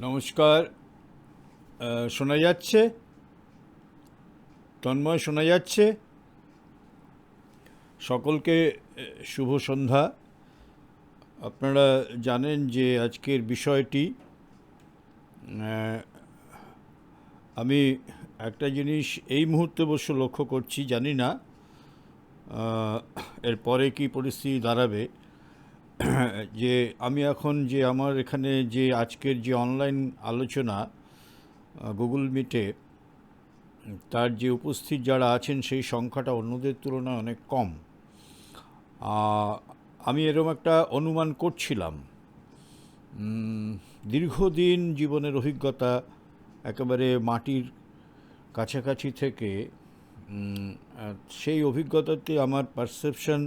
নমস্কার। শোনা যাচ্ছে? তন্ময়, শোনা যাচ্ছে? সকলকে শুভ সন্ধ্যা। আপনারা জানেন যে আজকের বিষয়টি, আহ, আমি একটা জিনিস এই মুহূর্তে অবশ্য লক্ষ্য করছি, জানি না এরপরে কি পরিস্থিতি দাঁড়াবে। যে আমি এখন যে আমার এখানে যে আজকের যে অনলাইন আলোচনা গুগল মিটে, তার যে উপস্থিত যারা আছেন সেই সংখ্যাটা অন্যদের তুলনায় অনেক কম। আমি এরকম একটা অনুমান করছিলাম। দীর্ঘদিন জীবনের অভিজ্ঞতা, একেবারে মাটির কাছাকাছি থেকে, সেই অভিজ্ঞতাতে আমার পারসেপশন,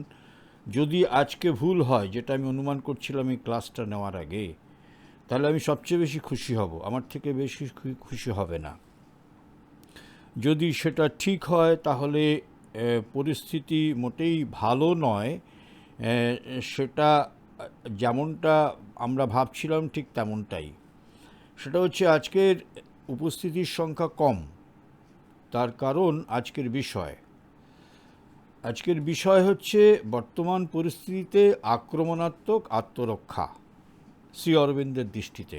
যদি আজকে ভুল হয়, যেটা আমি অনুমান করছিলাম এই ক্লাসটা নেওয়ার আগে, তাহলে আমি সবচেয়ে বেশি খুশি হব, আমার থেকে বেশি খুশি হবে না। যদি সেটা ঠিক হয় তাহলে পরিস্থিতি মোটেই ভালো নয়। সেটা যেমনটা আমরা ভাবছিলাম ঠিক তেমনটাই। সেটা হচ্ছে আজকের উপস্থিতির সংখ্যা কম। তার কারণ আজকের বিষয় হচ্ছে বর্তমান পরিস্থিতিতে আক্রমণাত্মক আত্মরক্ষা, শ্রী অরবিন্দের দৃষ্টিতে।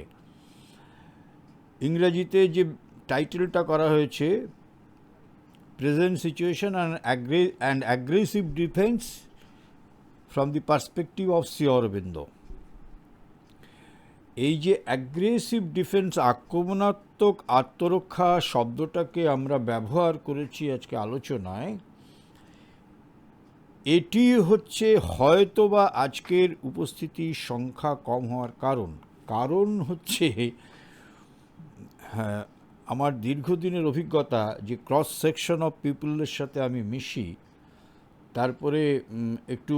ইংরেজিতে যে টাইটেলটা করা হয়েছে, present situation and aggressive defence from the perspective of Shri Aurobindo. এই যে অ্যাগ্রেসিভ ডিফেন্স, আক্রমণাত্মক আত্মরক্ষা শব্দটাকে আমরা ব্যবহার করেছি আজকে আলোচনায়, এটি হচ্ছে হয়তোবা আজকের উপস্থিতির সংখ্যা কম হওয়ার কারণ হচ্ছে, হ্যাঁ, আমার দীর্ঘদিনের অভিজ্ঞতা যে ক্রস সেকশন অফ পিপলের সাথে আমি মিশি, তারপরে একটু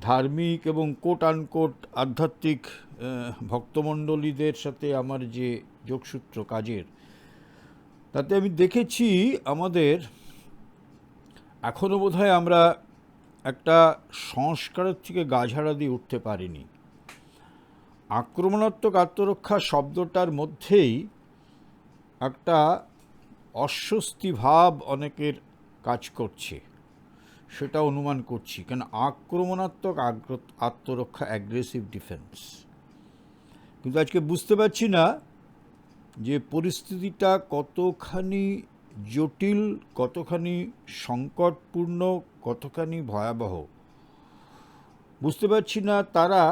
ধার্মিক এবং কোট আনকোট আধ্যাত্মিক ভক্তমণ্ডলীদের সাথে আমার যে যোগসূত্র কাজের, তাতে আমি দেখেছি আমাদের এখনও বোধহয় আমরা একটা সংস্কারের থেকে গাঝাড়া দিয়ে উঠতে পারিনি। আক্রমণাত্মক আত্মরক্ষা শব্দটার মধ্যেই একটা অস্বস্তি ভাব অনেকের কাজ করছে, সেটা অনুমান করছি। কেন আক্রমণাত্মক আত্মরক্ষা, অ্যাগ্রেসিভ ডিফেন্স, কিন্তু আজকে বুঝতে পারছি না যে পরিস্থিতিটা কতখানি জটিল, কতখানি সংকটপূর্ণ, কতখানি ভয়াবহ। বুঝতে পারছি না তারা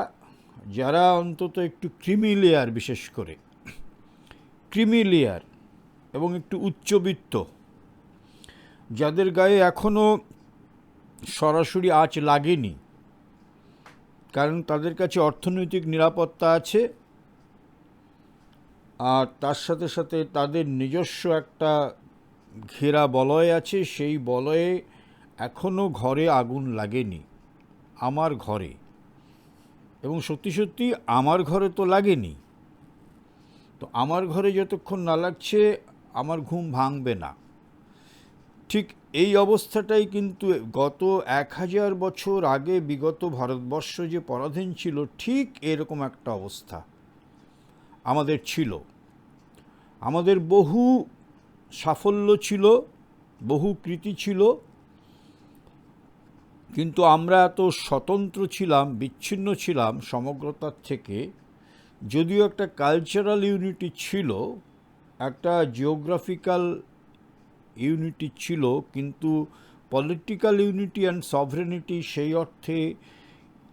যারা অন্তত একটু ক্রিমি লেয়ার, বিশেষ করে ক্রিমি লেয়ার এবং একটু উচ্চবিত্ত, যাদের গায়ে এখনও সরাসরি আঁচ লাগেনি, কারণ তাদের কাছে অর্থনৈতিক নিরাপত্তা আছে, আর তার সাথে সাথে তাদের নিজস্ব একটা ঘেরা বলয় আছে। সেই বলয়ে এখনও ঘরে আগুন লাগেনি, আমার ঘরে, এবং সত্যি সত্যি আমার ঘরে তো লাগেনি। তো আমার ঘরে যতক্ষণ না লাগছে আমার ঘুম ভাঙবে না। ঠিক এই অবস্থাটাই কিন্তু গত 1000 বছর আগে বিগত ভারতবর্ষ যে পরাধীন ছিল, ঠিক এরকম একটা অবস্থা আমাদের ছিল। আমাদের বহু সাফল্য ছিল, বহু কৃতি ছিল, কিন্তু আমরা এত স্বতন্ত্র ছিলাম, বিচ্ছিন্ন ছিলাম সমগ্রতার থেকে। যদিও একটা কালচারাল ইউনিটি ছিল, একটা জিওগ্রাফিক্যাল ইউনিটি ছিল, কিন্তু পলিটিক্যাল ইউনিটি অ্যান্ড সভরেনিটি সেই অর্থে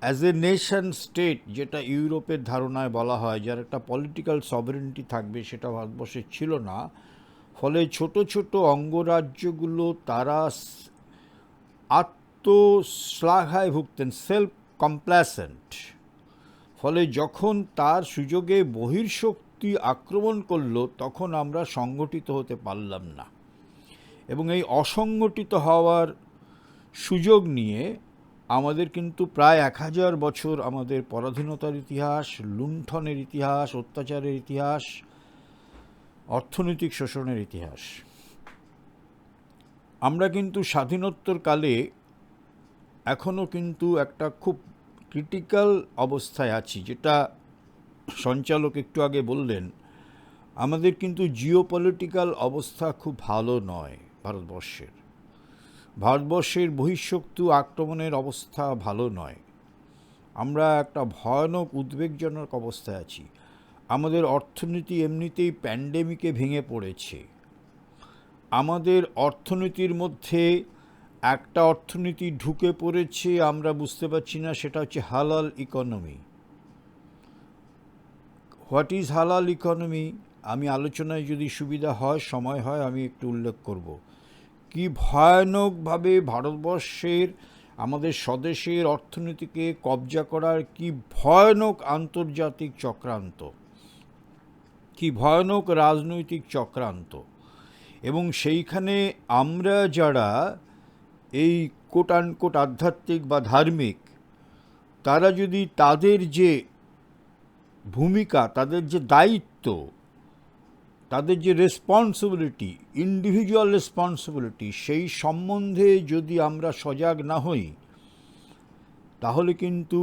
অ্যাজ এ নেশন স্টেট, যেটা ইউরোপের ধারণায় বলা হয়, যার একটা পলিটিক্যাল সভরেনিটি থাকবে, সেটা ভারতবর্ষে ছিল না। ফলে ছোট ছোট অঙ্গরাজ্যগুলো তারা আত্মশ্লাঘায় ভুগতেন, সেলফ কমপ্লাসেন্ট। ফলে যখন তার সুযোগে বহির্শক্তি আক্রমণ করল, তখন আমরা সংগঠিত হতে পারলাম না, এবং এই অসংগঠিত হওয়ার সুযোগ নিয়ে আমাদের কিন্তু প্রায় 1000 বছর আমাদের পরাধীনতার ইতিহাস, লুণ্ঠনের ইতিহাস, অত্যাচারের ইতিহাস, অর্থনৈতিক শোষণের ইতিহাস। আমরা কিন্তু স্বাধীনোত্তর কালে এখনও কিন্তু একটা খুব ক্রিটিক্যাল অবস্থায় আছি, যেটা সঞ্চালক একটু আগে বললেন আমাদের কিন্তু জিওপলিটিক্যাল অবস্থা খুব ভালো নয় ভারতবর্ষের। ভারতবর্ষের বহিঃশক্তি আক্রমণের অবস্থা ভালো নয়। আমরা একটা ভয়ানক উদ্বেগজনক অবস্থায় আছি। আমাদের অর্থনীতি এমনিতেই প্যান্ডেমিকে ভেঙে পড়েছে। আমাদের অর্থনীতির মধ্যে একটা অর্থনীতি ঢুকে পড়েছে, আমরা বুঝতে পারছি না, সেটা হচ্ছে হালাল ইকোনমি। হোয়াট ইজ হালাল ইকোনমি? আমি আলোচনায় যদি সুবিধা হয়, সময় হয়, আমি একটু উল্লেখ করব। কি ভয়ানকভাবে ভারতবর্ষের, আমাদের স্বদেশের অর্থনীতিকে কবজা করার কি ভয়ানক আন্তর্জাতিক চক্রান্ত, কি ভয়ানক রাজনৈতিক চক্রান্ত। এবং সেইখানে আমরা যারা এই কোট আনকোট আধ্যাত্মিক বা ধার্মিক, তারা যদি তাদের যে ভূমিকা, তাদের যে দায়িত্ব, তাদের যে রেসপন্সিবিলিটি, ইন্ডিভিজুয়াল রেসপন্সিবিলিটি, সেই সম্বন্ধে যদি আমরা সজাগ না হই, তাহলে কিন্তু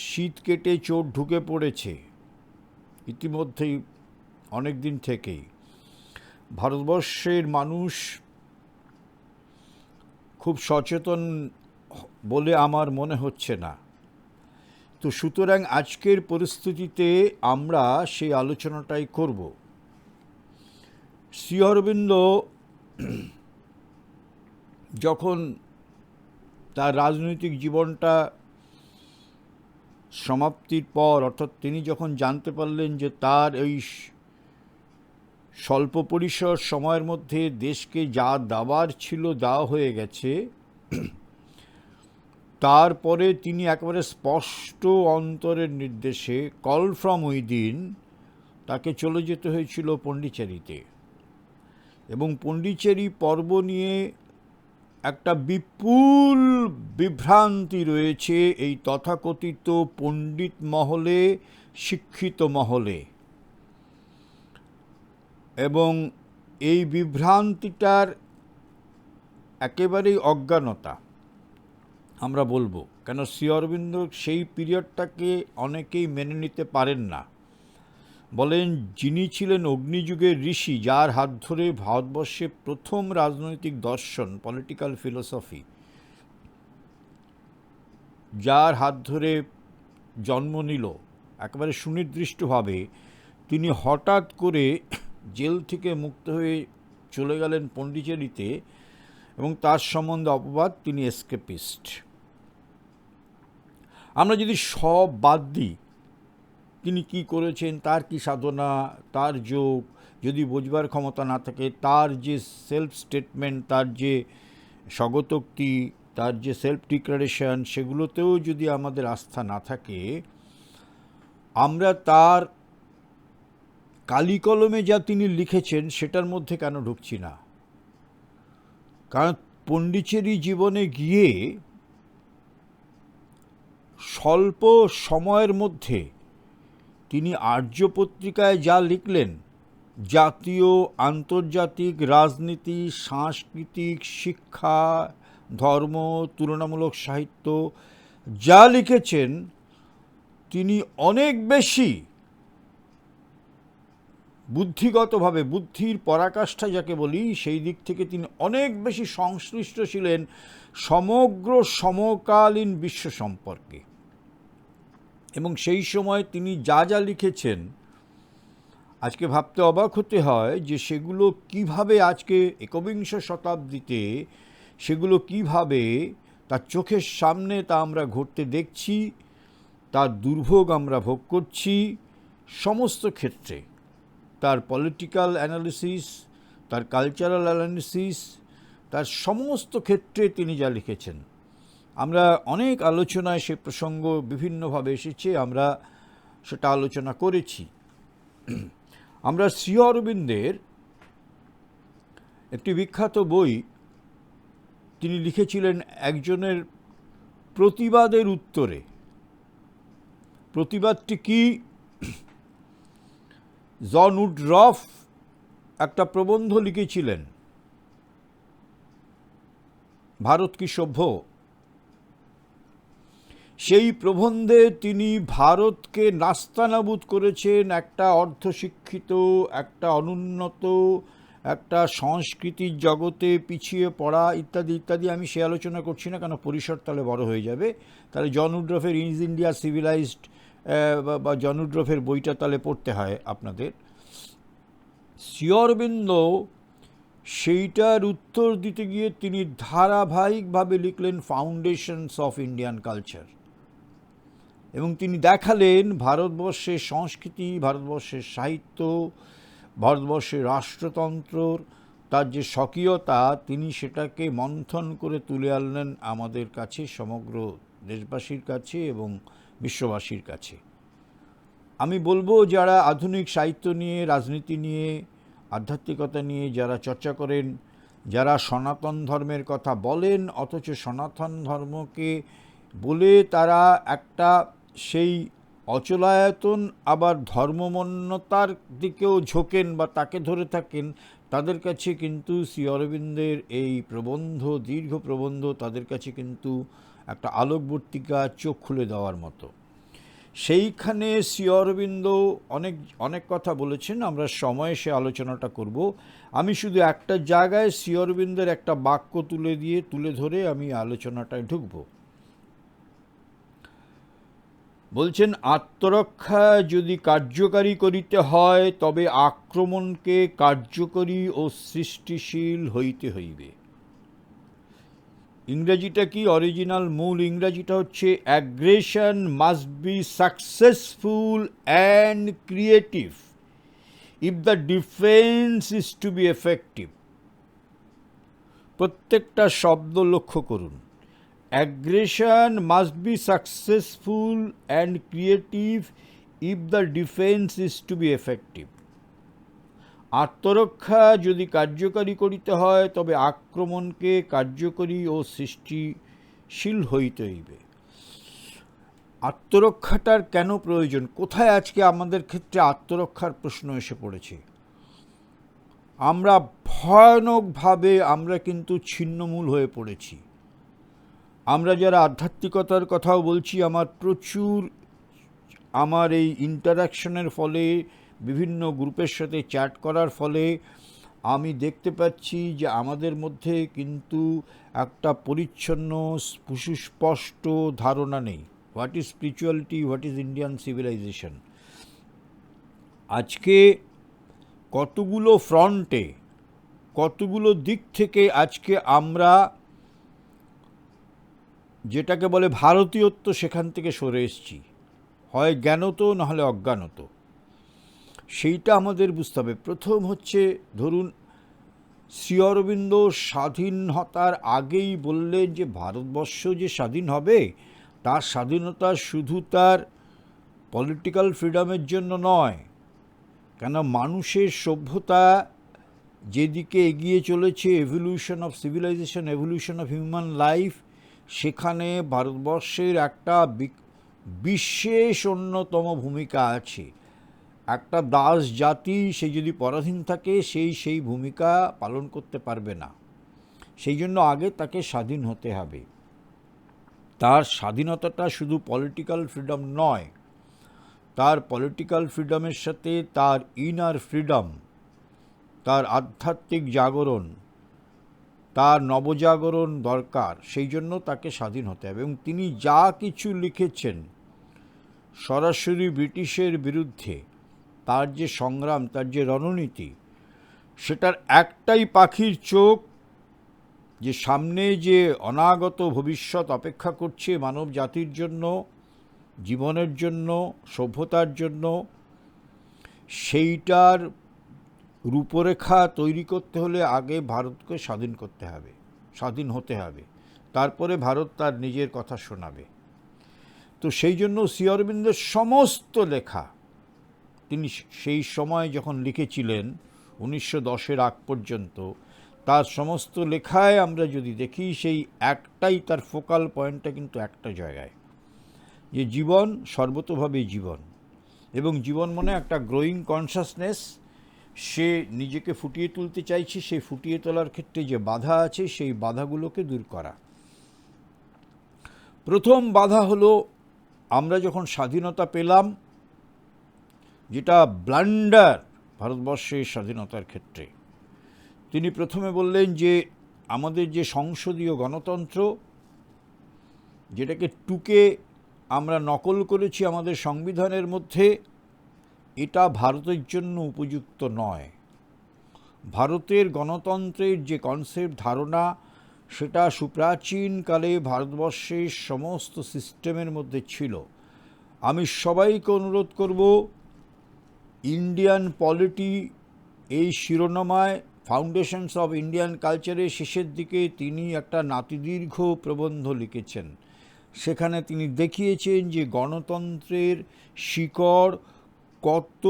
শীত কেটে চোট ঢুকে পড়েছে ইতিমধ্যেই অনেক দিন থেকেই। ভারতবর্ষের মানুষ খুব সচেতন বলে আমার মনে হচ্ছে না। তো সুতরাং আজকের পরিস্থিতিতে আমরা সেই আলোচনাটাই করব। শ্রী অরবিন্দ যখন তার রাজনৈতিক জীবনটা সমাপ্তির পর, অর্থাৎ তিনি যখন জানতে পারলেন যে তার এই স্বল্প পরিসর সময়ের মধ্যে দেশকে যা দেওয়ার ছিল দেওয়া হয়ে গেছে, তারপরে তিনি একেবারে স্পষ্ট অন্তরের নির্দেশে, কল ফ্রম উইদিন, তাকে চলে যেতে হয়েছিল পণ্ডিচেরিতে। এবং পণ্ডিচেরি পর্ব নিয়ে একটা বিপুল বিভ্রান্তি রয়েছে এই তথাকথিত পণ্ডিত মহলে, শিক্ষিত মহলে। এবং এই বিভ্রান্তিটার একেবারেই অজ্ঞানতা আমরা বলবো, কেন শ্রী অরবিন্দ সেই পিরিয়ডটাকে অনেকেই মেনে নিতে পারেন না। বলেন, যিনি ছিলেন অগ্নিযুগের ঋষি, যার হাত ধরে ভারতবর্ষে প্রথম রাজনৈতিক দর্শন, পলিটিক্যাল ফিলোসফি, যার হাত ধরে জন্ম নিল একেবারে সুনির্দিষ্টভাবে, তিনি হঠাৎ করে জেল থেকে মুক্ত হয়ে চলে গেলেন পণ্ডিচেরিতে, এবং তার সম্বন্ধে অপবাদ তিনি এসকেপিস্ট। আমরা যদি সব বাদ দিই, তিনি কি করেছেন, তার কি সাধনা, তার যোগ যদি বোঝবার ক্ষমতা না থাকে, তার যে সেলফ স্টেটমেন্ট, তার যে স্বগতোক্তি, তার যে সেলফ ডিক্লারেশন, সেগুলোতেও যদি আমাদের আস্থা না থাকে, আমরা তার কালি কলমে যা তিনি লিখেছেন সেটার মধ্যে কেন ঢুকছি না? কারণ পণ্ডিচেরি জীবনে গিয়ে স্বল্প সময়ের মধ্যে তিনি আর্য পত্রিকায় যা লিখলেন, জাতীয় আন্তর্জাতিক রাজনীতি, সাংস্কৃতিক, শিক্ষা, ধর্ম, তুলনামূলক সাহিত্য যা লিখেছেন, তিনি অনেক বেশি বুদ্ধিগতভাবে, বুদ্ধির পরাকাষ্ঠা যাকে বলি, সেই দিক থেকে তিনি অনেক বেশি সংশ্লিষ্ট ছিলেন সমগ্র সমকালীন বিশ্ব সম্পর্কে। এবং সেই সময় তিনি যা যা লিখেছেন, আজকে ভাবতে অবাক হতে হয় যে সেগুলো কিভাবে আজকে একবিংশ শতাব্দীতে সেগুলো কিভাবে তার চোখের সামনে তা আমরা ঘটতে দেখছি, তার দুর্ভোগ আমরা ভোগ করছি সমস্ত ক্ষেত্রে। তার পলিটিক্যাল অ্যানালিসিস, তার কালচারাল অ্যানালিসিস, তার সমস্ত ক্ষেত্রে তিনি যা লিখেছেন, আমরা অনেক আলোচনায় সে প্রসঙ্গ বিভিন্নভাবে এসেছে, আমরা সেটা আলোচনা করেছি। আমরা শ্রী অরবিন্দের একটি বিখ্যাত বই তিনি লিখেছিলেন একজনের প্রতিবাদের উত্তরে। প্রতিবাদটি কি? জন উডরফ একটা প্রবন্ধ লিখেছিলেন, ভারত কি সভ্য। সেই প্রবন্ধে তিনি ভারতকে নাস্তানাবুদ করেছেন, একটা অর্ধশিক্ষিত, একটা অনুন্নত, একটা সংস্কৃতির জগতে পিছিয়ে পড়া ইত্যাদি ইত্যাদি। আমি সে আলোচনা করছি না, কেন পরিসর তাহলে বড় হয়ে যাবে। তাহলে জন উড্রফের ইজ ইন্ডিয়া সিভিলাইজড বা জন উড্রফের বইটা তাহলে পড়তে হয় আপনাদের। শ্রী অরবিন্দ সেইটার উত্তর দিতে গিয়ে তিনি ধারাবাহিকভাবে লিখলেন ফাউন্ডেশনস অফ ইন্ডিয়ান কালচার, এবং তিনি দেখালেন ভারতবর্ষের সংস্কৃতি, ভারতবর্ষের সাহিত্য, ভারতবর্ষের রাষ্ট্রতন্ত্রর তার যে স্বকীয়তা, তিনি সেটাকে মন্থন করে তুলে আনলেন আমাদের কাছে, সমগ্র দেশবাসীর কাছে এবং বিশ্ববাসীর কাছে। আমি বলবো, যারা আধুনিক সাহিত্য নিয়ে, রাজনীতি নিয়ে, আধ্যাত্মিকতা নিয়ে যারা চর্চা করেন, যারা সনাতন ধর্মের কথা বলেন অথচ সনাতন ধর্মকে বলে তারা একটা সেই অচলায়তন আবার ধর্মমন্যতার দিকেও ঝোঁকেন বা তাকে ধরে থাকেন, তাদের কাছে কিন্তু শ্রী অরবিন্দের এই প্রবন্ধ, দীর্ঘ প্রবন্ধ, তাদের কাছে কিন্তু একটা আলোকবর্তিকা, চোখ খুলে দেওয়ার মতো। সেইখানে শ্রী অরবিন্দ অনেক কথা বলেছেন, আমরা সময়ে সে আলোচনাটা করব। আমি শুধু একটা জায়গায় শ্রী অরবিন্দের একটা বাক্য তুলে ধরে আমি আলোচনাটায় ঢুকব। বলছেন, আত্মরক্ষা যদি কার্যকারী করিতে হয় তবে আক্রমণকে কার্যকরী ও সৃষ্টিশীল হইতে হইবে। ইংরেজিটা কি, অরিজিনাল মূল ইংরেজিটা হচ্ছে aggression must be successful and creative if the defence is to be effective. প্রত্যেকটা শব্দ লক্ষ্য করুন। Aggression must be successful and creative if the defence is to be effective. আত্মরক্ষা যদি কার্যকারী করিতে হয় তবে আক্রমণকে কার্যকরী ও সৃষ্টিশীল হইতে হইবে। আত্মরক্ষাটার কেন প্রয়োজন? কোথায় আজকে আমাদের ক্ষেত্রে আত্মরক্ষার প্রশ্ন এসে পড়েছে? আমরা ভয়ানকভাবে আমরা কিন্তু ছিন্নমূল হয়ে পড়েছি। আমরা যারা আধ্যাত্মিকতার কথাও বলছি, আমার এই ইন্টারাকশনের ফলে, বিভিন্ন গ্রুপের সাথে চ্যাট করার ফলে আমি দেখতে পাচ্ছি যে আমাদের মধ্যে কিন্তু একটা পরিচ্ছন্ন সুস্পষ্ট ধারণা নেই। What is spirituality, what is Indian civilisation. আজকে কতগুলো ফ্রন্টে, কতগুলো দিক থেকে আজকে আমরা যেটাকে বলে ভারতীয়ত্ব, সেখান থেকে সরে এসেছি, হয় জ্ঞানত নাহলে অজ্ঞানত। সেইটা আমাদের বুঝতে হবে। প্রথম হচ্ছে, ধরুন শ্রী অরবিন্দ স্বাধীনতার আগেই বললেন যে ভারতবর্ষ যে স্বাধীন হবে, তার স্বাধীনতা শুধু তার পলিটিক্যাল ফ্রিডমের জন্য নয়, কেন মানুষের সভ্যতা যেদিকে এগিয়ে চলেছে, evolution of civilisation, evolution of human life, সেখানে ভারতবর্ষের একটা বিশেষ অন্যতম ভূমিকা আছে। একটা দাস জাতি, সে যদি পরাধীন থাকে, সেই ভূমিকা পালন করতে পারবে না। সেই জন্য আগে তাকে স্বাধীন হতে হবে। তার স্বাধীনতাটা শুধু পলিটিক্যাল ফ্রিডম নয়, তার পলিটিক্যাল ফ্রিডমের সাথে তার ইনার ফ্রিডম, তার আধ্যাত্মিক জাগরণ, তার নবজাগরণ দরকার। সেই জন্য তাকে স্বাধীন হতে হবে। এবং তিনি যা কিছু লিখেছেন সরাসরি ব্রিটিশের বিরুদ্ধে, তার যে সংগ্রাম, তার যে রণনীতি, সেটার একটাই পাখির চোখ, যে সামনে যে অনাগত ভবিষ্যৎ অপেক্ষা করছে মানব জাতির জন্য, জীবনের জন্য, সভ্যতার জন্য, সেইটার রূপরেখা তৈরি করতে হলে আগে ভারতকে স্বাধীন করতে হবে, স্বাধীন হতে হবে। তারপরে ভারত তার নিজের কথা শোনাবে। তো সেই জন্য শ্রী অরবিন্দের সমস্ত লেখা, তিনি সেই সময় যখন লিখেছিলেন 1910-এর আগ পর্যন্ত, তার সমস্ত লেখায় আমরা যদি দেখি, সেই একটাই তার ফোকাল পয়েন্টটা কিন্তু একটা জায়গায়, যে জীবন সর্বতোভাবেই জীবন, এবং জীবন মানে একটা গ্রোয়িং কনসাসনেস। সে নিজেকে ফুটিয়ে তুলতে চাইছে, সেই ফুটিয়ে তোলার ক্ষেত্রে যে বাধা আছে, সেই বাধাগুলোকে দূর করা। প্রথম বাধা হলো আমরা যখন স্বাধীনতা পেলাম, যেটা ব্লান্ডার ভারতবর্ষের স্বাধীনতার ক্ষেত্রে, তিনি প্রথমে বললেন যে আমাদের যে সংসদীয় গণতন্ত্র, যেটাকে টুকে আমরা নকল করেছি আমাদের সংবিধানের মধ্যে, এটা ভারতের জন্য উপযুক্ত নয়। ভারতের গণতন্ত্রের যে কনসেপ্ট, ধারণা, সেটা সুপ্রাচীনকালে ভারতবর্ষের সমস্ত সিস্টেমের মধ্যে ছিল। আমি সবাইকে অনুরোধ করব, ইন্ডিয়ান পলিটি এই শিরোনামায় ফাউন্ডেশনস অফ ইন্ডিয়ান কালচারের শেষের দিকে তিনি একটা নাতিদীর্ঘ প্রবন্ধ লিখেছেন। সেখানে তিনি দেখিয়েছেন যে গণতন্ত্রের শিকড় কত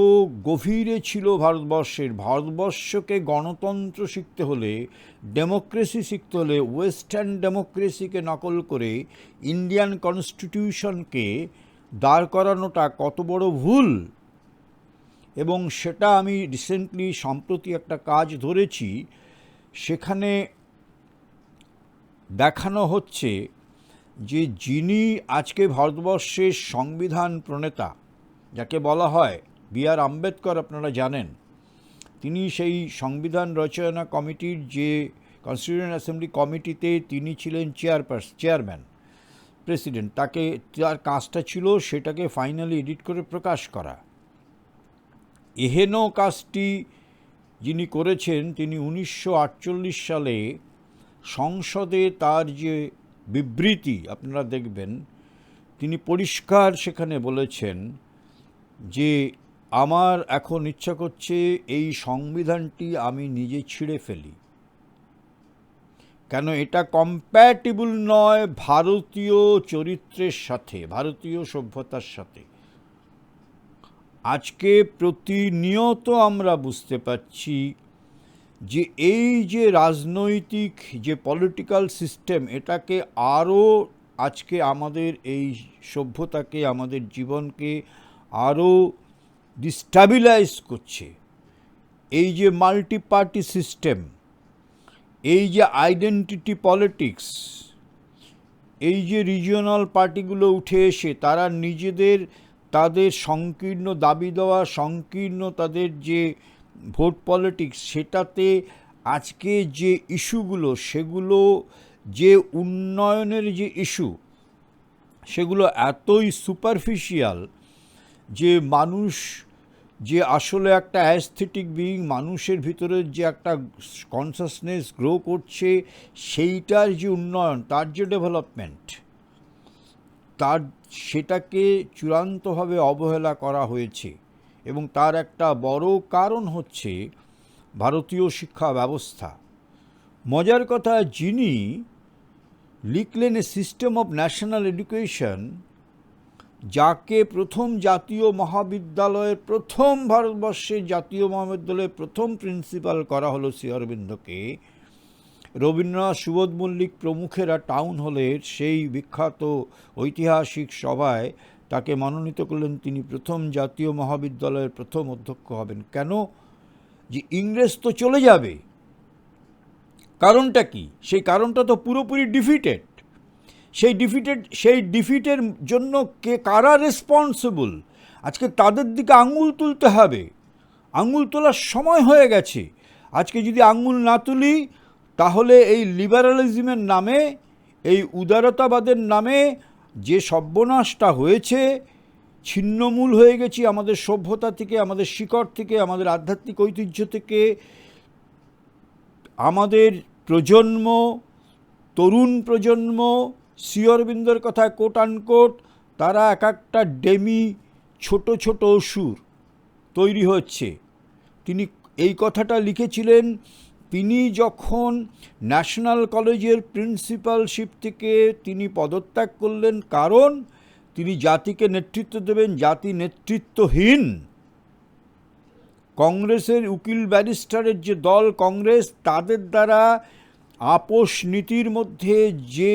গভীরে ছিল ভারতবর্ষের। ভারতবর্ষকে গণতন্ত্র শিখতে হলে, ডেমোক্রেসি শিখতে হলে, ওয়েস্টার্ন ডেমোক্রেসিকে নকল করে ইন্ডিয়ান কনস্টিটিউশনকে দাঁড় করানোটা কত বড় ভুল। এবং সেটা আমি রিসেন্টলি সম্প্রতি একটা কাজ ধরেছি, সেখানে দেখানো হচ্ছে যে যিনি আজকে ভারতবর্ষের সংবিধান প্রণেতা, যাকে বলা হয় বি.আর. আম্বেদকর, আপনারা জানেন, তিনি সেই সংবিধান রচনা কমিটির যে কনস্টিটিউয়েন্ট অ্যাসেম্বলি কমিটিতে তিনি ছিলেন চেয়ারম্যান, প্রেসিডেন্ট। তার কাজটা ছিল সেটাকে ফাইনালি এডিট করে প্রকাশ করা। এহেন কাজটি যিনি করেছেন, তিনি 1948 সালে সংসদে তার যে বিবৃতি আপনারা দেখবেন, তিনি পরিষ্কার সেখানে বলেছেন যে আমার এখন ইচ্ছা করছে এই সংবিধানটি আমি নিজে ছিঁড়ে ফেলি, কেন এটা কম্প্যাটেবল নয় ভারতীয় চরিত্রের সাথে, ভারতীয় সভ্যতার সাথে। আজকে প্রতিনিয়ত আমরা বুঝতে পারছি যে এই যে রাজনৈতিক যে পলিটিক্যাল সিস্টেম, এটাকে আরও আজকে আমাদের এই সভ্যতাকে, আমাদের জীবনকে আরও ডিস্টাবিলাইজ করছে। এই যে মাল্টি পার্টি সিস্টেম, এই যে আইডেন্টিটি পলিটিক্স, এই যে রিজিওনাল পার্টিগুলো উঠে এসে তারা তাদের সংকীর্ণ দাবি দেওয়া, সংকীর্ণ তাদের যে ভোট পলিটিক্স, সেটাতে আজকে যে ইস্যুগুলো, সেগুলো যে উন্নয়নের যে ইস্যু, সেগুলো এতই সুপারফিশিয়াল যে মানুষ যে আসলে একটা অ্যাস্থেটিক বিইং, মানুষের ভিতরে যে একটা কনসাসনেস গ্রো করছে, সেইটার যে উন্নয়ন, তার যে ডেভেলপমেন্ট, সেটাকে চূড়ান্তভাবে অবহেলা করা হয়েছে। এবং তার একটা বড় কারণ হচ্ছে ভারতীয় শিক্ষা ব্যবস্থা। মজার কথা, যিনি লিখলেন a system of national education, যাকে প্রথম জাতীয় মহাবিদ্যালয়ের ভারতবর্ষের জাতীয় মহাবিদ্যালয়ের প্রথম প্রিন্সিপাল করা হলো শ্রী অরবিন্দকে, রবীন্দ্রনাথ, সুবোধ মল্লিক প্রমুখেরা টাউন হলের সেই বিখ্যাত ঐতিহাসিক সভায় তাকে মনোনীত করলেন। তিনি প্রথম জাতীয় মহাবিদ্যালয়ের প্রথম অধ্যক্ষ হবেন। কেন? যে ইংরেজ তো চলে যাবে। কারণটা কি? সেই কারণটা তো পুরোপুরি ডিফিটেড। সেই ডিফিটের জন্য কারা রেসপন্সিবল? আজকে তাদের দিকে আঙুল তুলতে হবে। আঙুল তোলার সময় হয়ে গেছে। আজকে যদি আঙুল না তুলি, তাহলে এই লিবারালিজমের নামে, এই উদারতাবাদের নামে যে সর্বনাশটা হয়েছে, ছিন্নমূল হয়ে গেছি আমাদের সভ্যতা থেকে, আমাদের শিকড় থেকে, আমাদের আধ্যাত্মিক ঐতিহ্য থেকে। আমাদের প্রজন্ম, তরুণ প্রজন্ম, শ্রী অরবিন্দর কথায় কোট আনকোট, তারা এক একটা ডেমি ছোট ছোট অসুর তৈরি হচ্ছে। তিনি এই কথাটা লিখেছিলেন তিনি যখন ন্যাশনাল কলেজের প্রিন্সিপালশিপ থেকে তিনি পদত্যাগ করলেন, কারণ তিনি জাতিকে নেতৃত্ব দেবেন। জাতি নেতৃত্বহীন। কংগ্রেসের উকিল ব্যারিস্টারের যে দল কংগ্রেস, তাদের দ্বারা আপোষ নীতির মধ্যে যে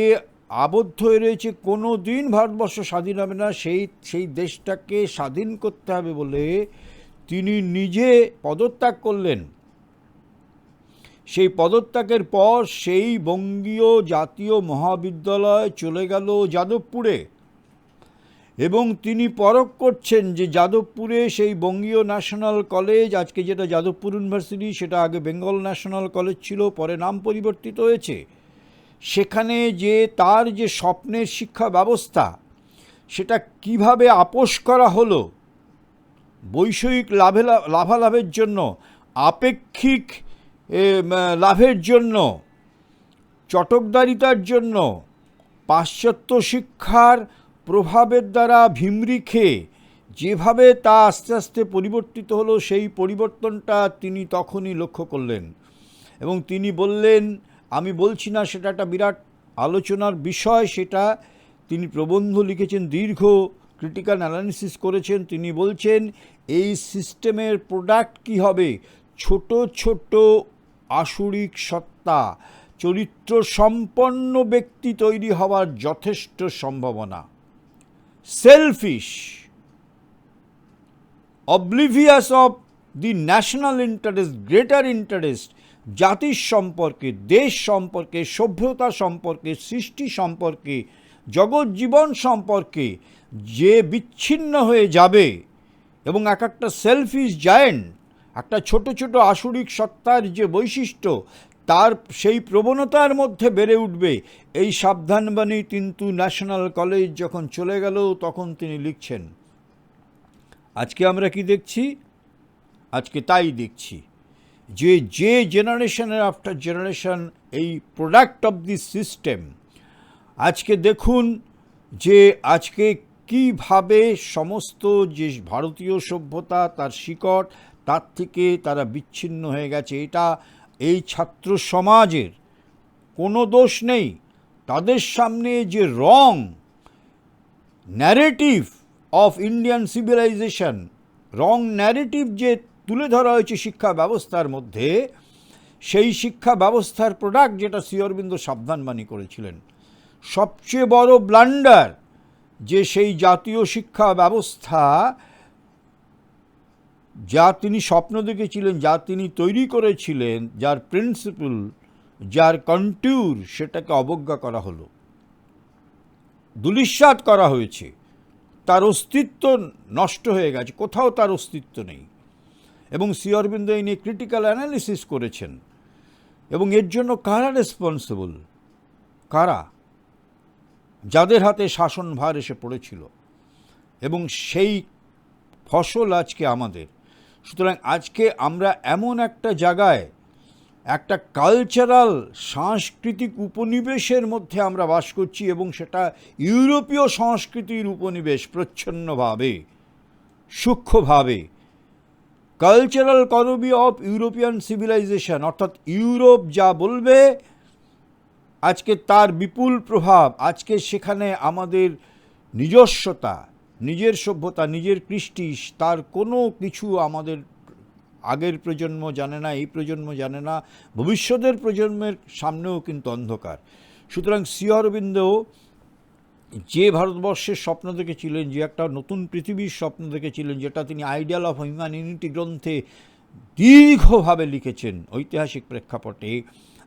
আবদ্ধ হয়ে রয়েছে, কোনো দিন ভারতবর্ষ স্বাধীন হবে না। সেই দেশটাকে স্বাধীন করতে হবে বলে তিনি নিজে পদত্যাগ করলেন। সেই পদত্যাগের পর সেই বঙ্গীয় জাতীয় মহাবিদ্যালয় চলে গেল যাদবপুরে, এবং তিনি পরখ করছেন যে যাদবপুরে সেই বঙ্গীয় ন্যাশনাল কলেজ, আজকে যেটা যাদবপুর ইউনিভার্সিটি, সেটা আগে বেঙ্গল ন্যাশনাল কলেজ ছিল, পরে নাম পরিবর্তিত হয়েছে। সেখানে যে তার যে স্বপ্নের শিক্ষা ব্যবস্থা, সেটা কিভাবে আপোস করা হলো বৈষয়িক লাভালাভের জন্য, আপেক্ষিক লাভের জন্য, চটকদারিতার জন্য, পাশ্চাত্য শিক্ষার প্রভাবের দ্বারা ভিমরি খেয়ে যেভাবে তা আস্তে আস্তে পরিবর্তিত হলো, সেই পরিবর্তনটা তিনি তখনই লক্ষ্য করলেন এবং তিনি বললেন, আমি বলছি না সেটা একটা বিরাট আলোচনার বিষয়, সেটা তিনি প্রবন্ধ লিখেছেন, দীর্ঘ ক্রিটিক্যাল অ্যানালিসিস করেছেন। তিনি বলছেন এই সিস্টেমের প্রোডাক্ট কী হবে? ছোট ছোট আসুরিক সত্তা, চরিত্র সম্পন্ন ব্যক্তি তৈরি হওয়ার যথেষ্ট সম্ভাবনা। Selfish, oblivious of the national interest, greater interest, জাতির সম্পর্কে, দেশ সম্পর্কে, সভ্যতা সম্পর্কে, সৃষ্টি সম্পর্কে, জগৎ জীবন সম্পর্কে যে বিচ্ছিন্ন হয়ে যাবে এবং এক একটা সেলফিশ জায়েন্ট, একটা ছোট ছোট আসুরিক সত্তার যে বৈশিষ্ট্য, তার সেই প্রবণতার মধ্যে বেড়ে উঠবে, এই সাবধানবাণী কিন্তু ন্যাশনাল কলেজ যখন চলে গেল তখন তিনি লিখছেন। আজকে আমরা কি দেখছি? আজকে তাই দেখছি যে যে জেনারেশনের আফটার জেনারেশন এই প্রোডাক্ট অফ দিস সিস্টেম, আজকে দেখুন যে আজকে কিভাবে সমস্ত যে ভারতীয় সভ্যতা, তার শিকড়, তার থেকে তারা বিচ্ছিন্ন হয়ে গেছে। এটা এই ছাত্র সমাজের কোনো দোষ নেই। তাদের সামনে যে wrong narrative of Indian civilization, wrong narrative যে তুলে ধরা হয়েছে শিক্ষা ব্যবস্থার মধ্যে, সেই শিক্ষা ব্যবস্থার প্রোডাক্ট যেটা শ্রী অরবিন্দ সাবধানবাণী করেছিলেন। সবচেয়ে বড় ব্লান্ডার যে সেই জাতীয় শিক্ষা ব্যবস্থা যা তিনি স্বপ্ন দেখেছিলেন, যা তিনি তৈরি করেছিলেন, যার প্রিন্সিপল, যার কন্ট্যুর, সেটাকে অবজ্ঞা করা হলো, ধূলিসাৎ করা হয়েছে, তার অস্তিত্ব নষ্ট হয়ে গেছে, কোথাও তার অস্তিত্ব নেই। এবং শ্রী অরবিন্দ এই নিয়ে ক্রিটিক্যাল অ্যানালিসিস করেছেন। এবং এর জন্য কারা রেসপন্সিবল? কারা? যাদের হাতে শাসনভার এসে পড়েছিল, এবং সেই ফসল আজকে আমাদের। সুতরাং আজকে আমরা এমন একটা জায়গায়, একটা কালচারাল সাংস্কৃতিক উপনিবেশের মধ্যে আমরা বাস করছি, এবং সেটা ইউরোপীয় সংস্কৃতির উপনিবেশ, প্রচ্ছন্নভাবে, সূক্ষ্মভাবে। কালচারাল করবি অফ ইউরোপিয়ান সিভিলাইজেশন, অর্থাৎ ইউরোপ যা বলবে আজকে তার বিপুল প্রভাব। আজকে সেখানে আমাদের নিজস্বতা, নিজের সভ্যতা, নিজের কৃষ্টি, তার কোনো কিছু আমাদের আগের প্রজন্ম জানে না, এই প্রজন্ম জানে না, ভবিষ্যতের প্রজন্মের সামনেও কিন্তু অন্ধকার। সুতরাং শ্রী অরবিন্দ যে ভারতবর্ষের স্বপ্ন দেখেছিলেন, যে একটা নতুন পৃথিবীর স্বপ্ন দেখেছিলেন, যেটা তিনি আইডিয়াল অফ হিউম্যান ইউনিটি গ্রন্থে দীর্ঘভাবে লিখেছেন ঐতিহাসিক প্রেক্ষাপটে,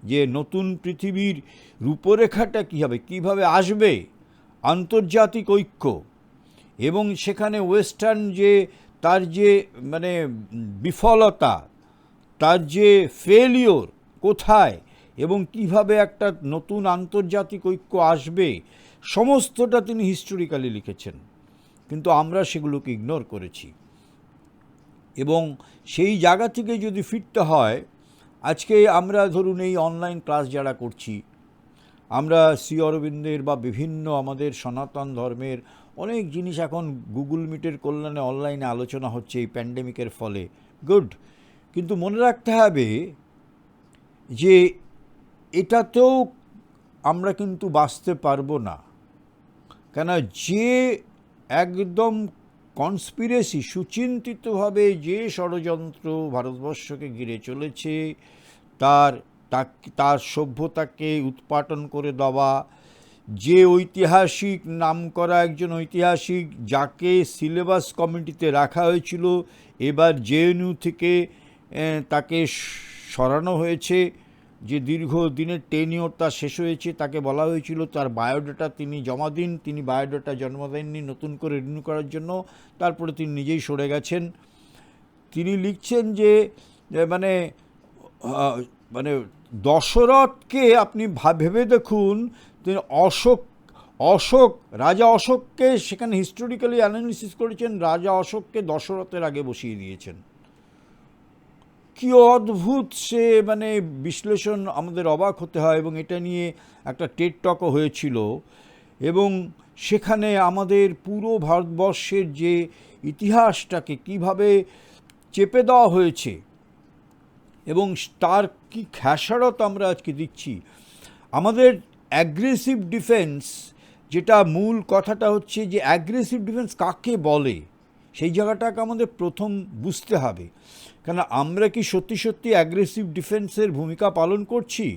যে নতুন পৃথিবীর রূপরেখাটা কী হবে, কীভাবে আসবে আন্তর্জাতিক ঐক্য, এবং সেখানে ওয়েস্টার্ন যে তার যে মানে বিফলতা, তার যে ফেলিওর কোথায়, এবং কিভাবে একটা নতুন আন্তর্জাতিক ঐক্য আসবে, সমস্তটা তিনি হিস্টোরিক্যালি লিখেছেন। কিন্তু আমরা সেগুলোকে ইগনোর করেছি। এবং সেই জায়গা থেকে যদি ফিরতে হয়, আজকে আমরা ধরুন এই অনলাইন ক্লাস যারা করছি, আমরা শ্রী অরবিন্দের বা বিভিন্ন আমাদের সনাতন ধর্মের অনেক জিনিস এখন গুগল মিটের কল্যাণে অনলাইনে আলোচনা হচ্ছে এই প্যান্ডেমিকের ফলে, গুড। কিন্তু মনে রাখতে হবে যে এটাতেও আমরা কিন্তু বাঁচতে পারবো না। কেন, যে একদম কনস্পিরেসি, সুচিন্তিতভাবে যে ষড়যন্ত্র ভারতবর্ষকে ঘিরে চলেছে, তার সভ্যতাকে উৎপাটন করে দেওয়া, যে ঐতিহাসিক নামকরা একজন ঐতিহাসিক যাকে সিলেবাস কমিটিতে রাখা হয়েছিল, এবার জেএনইউ থেকে তাকে সরানো হয়েছে, যে দীর্ঘ দিনের টেনিওর তার শেষ হয়েছে, তাকে বলা হয়েছিল তার বায়োডাটা তিনি জমা দিন, তিনি বায়োডাটা জমা দেননি নতুন করে রিনিউ করার জন্য, তারপরে তিনি নিজেই সরে গেছেন। তিনি লিখছেন যে মানে মানে দশরথকে আপনি ভেবে দেখুন, তিনি অশোক রাজা অশোককে সেখানে হিস্টোরিক্যালি অ্যানালিসিস করেছেন, রাজা অশোককে দশরথের আগে বসিয়ে দিয়েছেন। কি অদ্ভুত সে মানে বিশ্লেষণ, আমাদের অবাক হতে হয়। এবং এটা নিয়ে একটা টেড টকও হয়েছিল, এবং সেখানে আমাদের পুরো ভারতবর্ষের যে ইতিহাসটাকে কিভাবে চেপে দেওয়া হয়েছে এবং তার কি খেসারত আমরা আজকে দিচ্ছি। আমাদের অ্যাগ্রেসিভ ডিফেন্স, যেটা মূল কথাটা হচ্ছে যে অ্যাগ্রেসিভ ডিফেন্স কাকে বলে, সেই জায়গাটাকে আমাদের প্রথম বুঝতে হবে। কেন আমরা কি সত্যি সত্যি অ্যাগ্রেসিভ ডিফেন্সের ভূমিকা পালন করছি?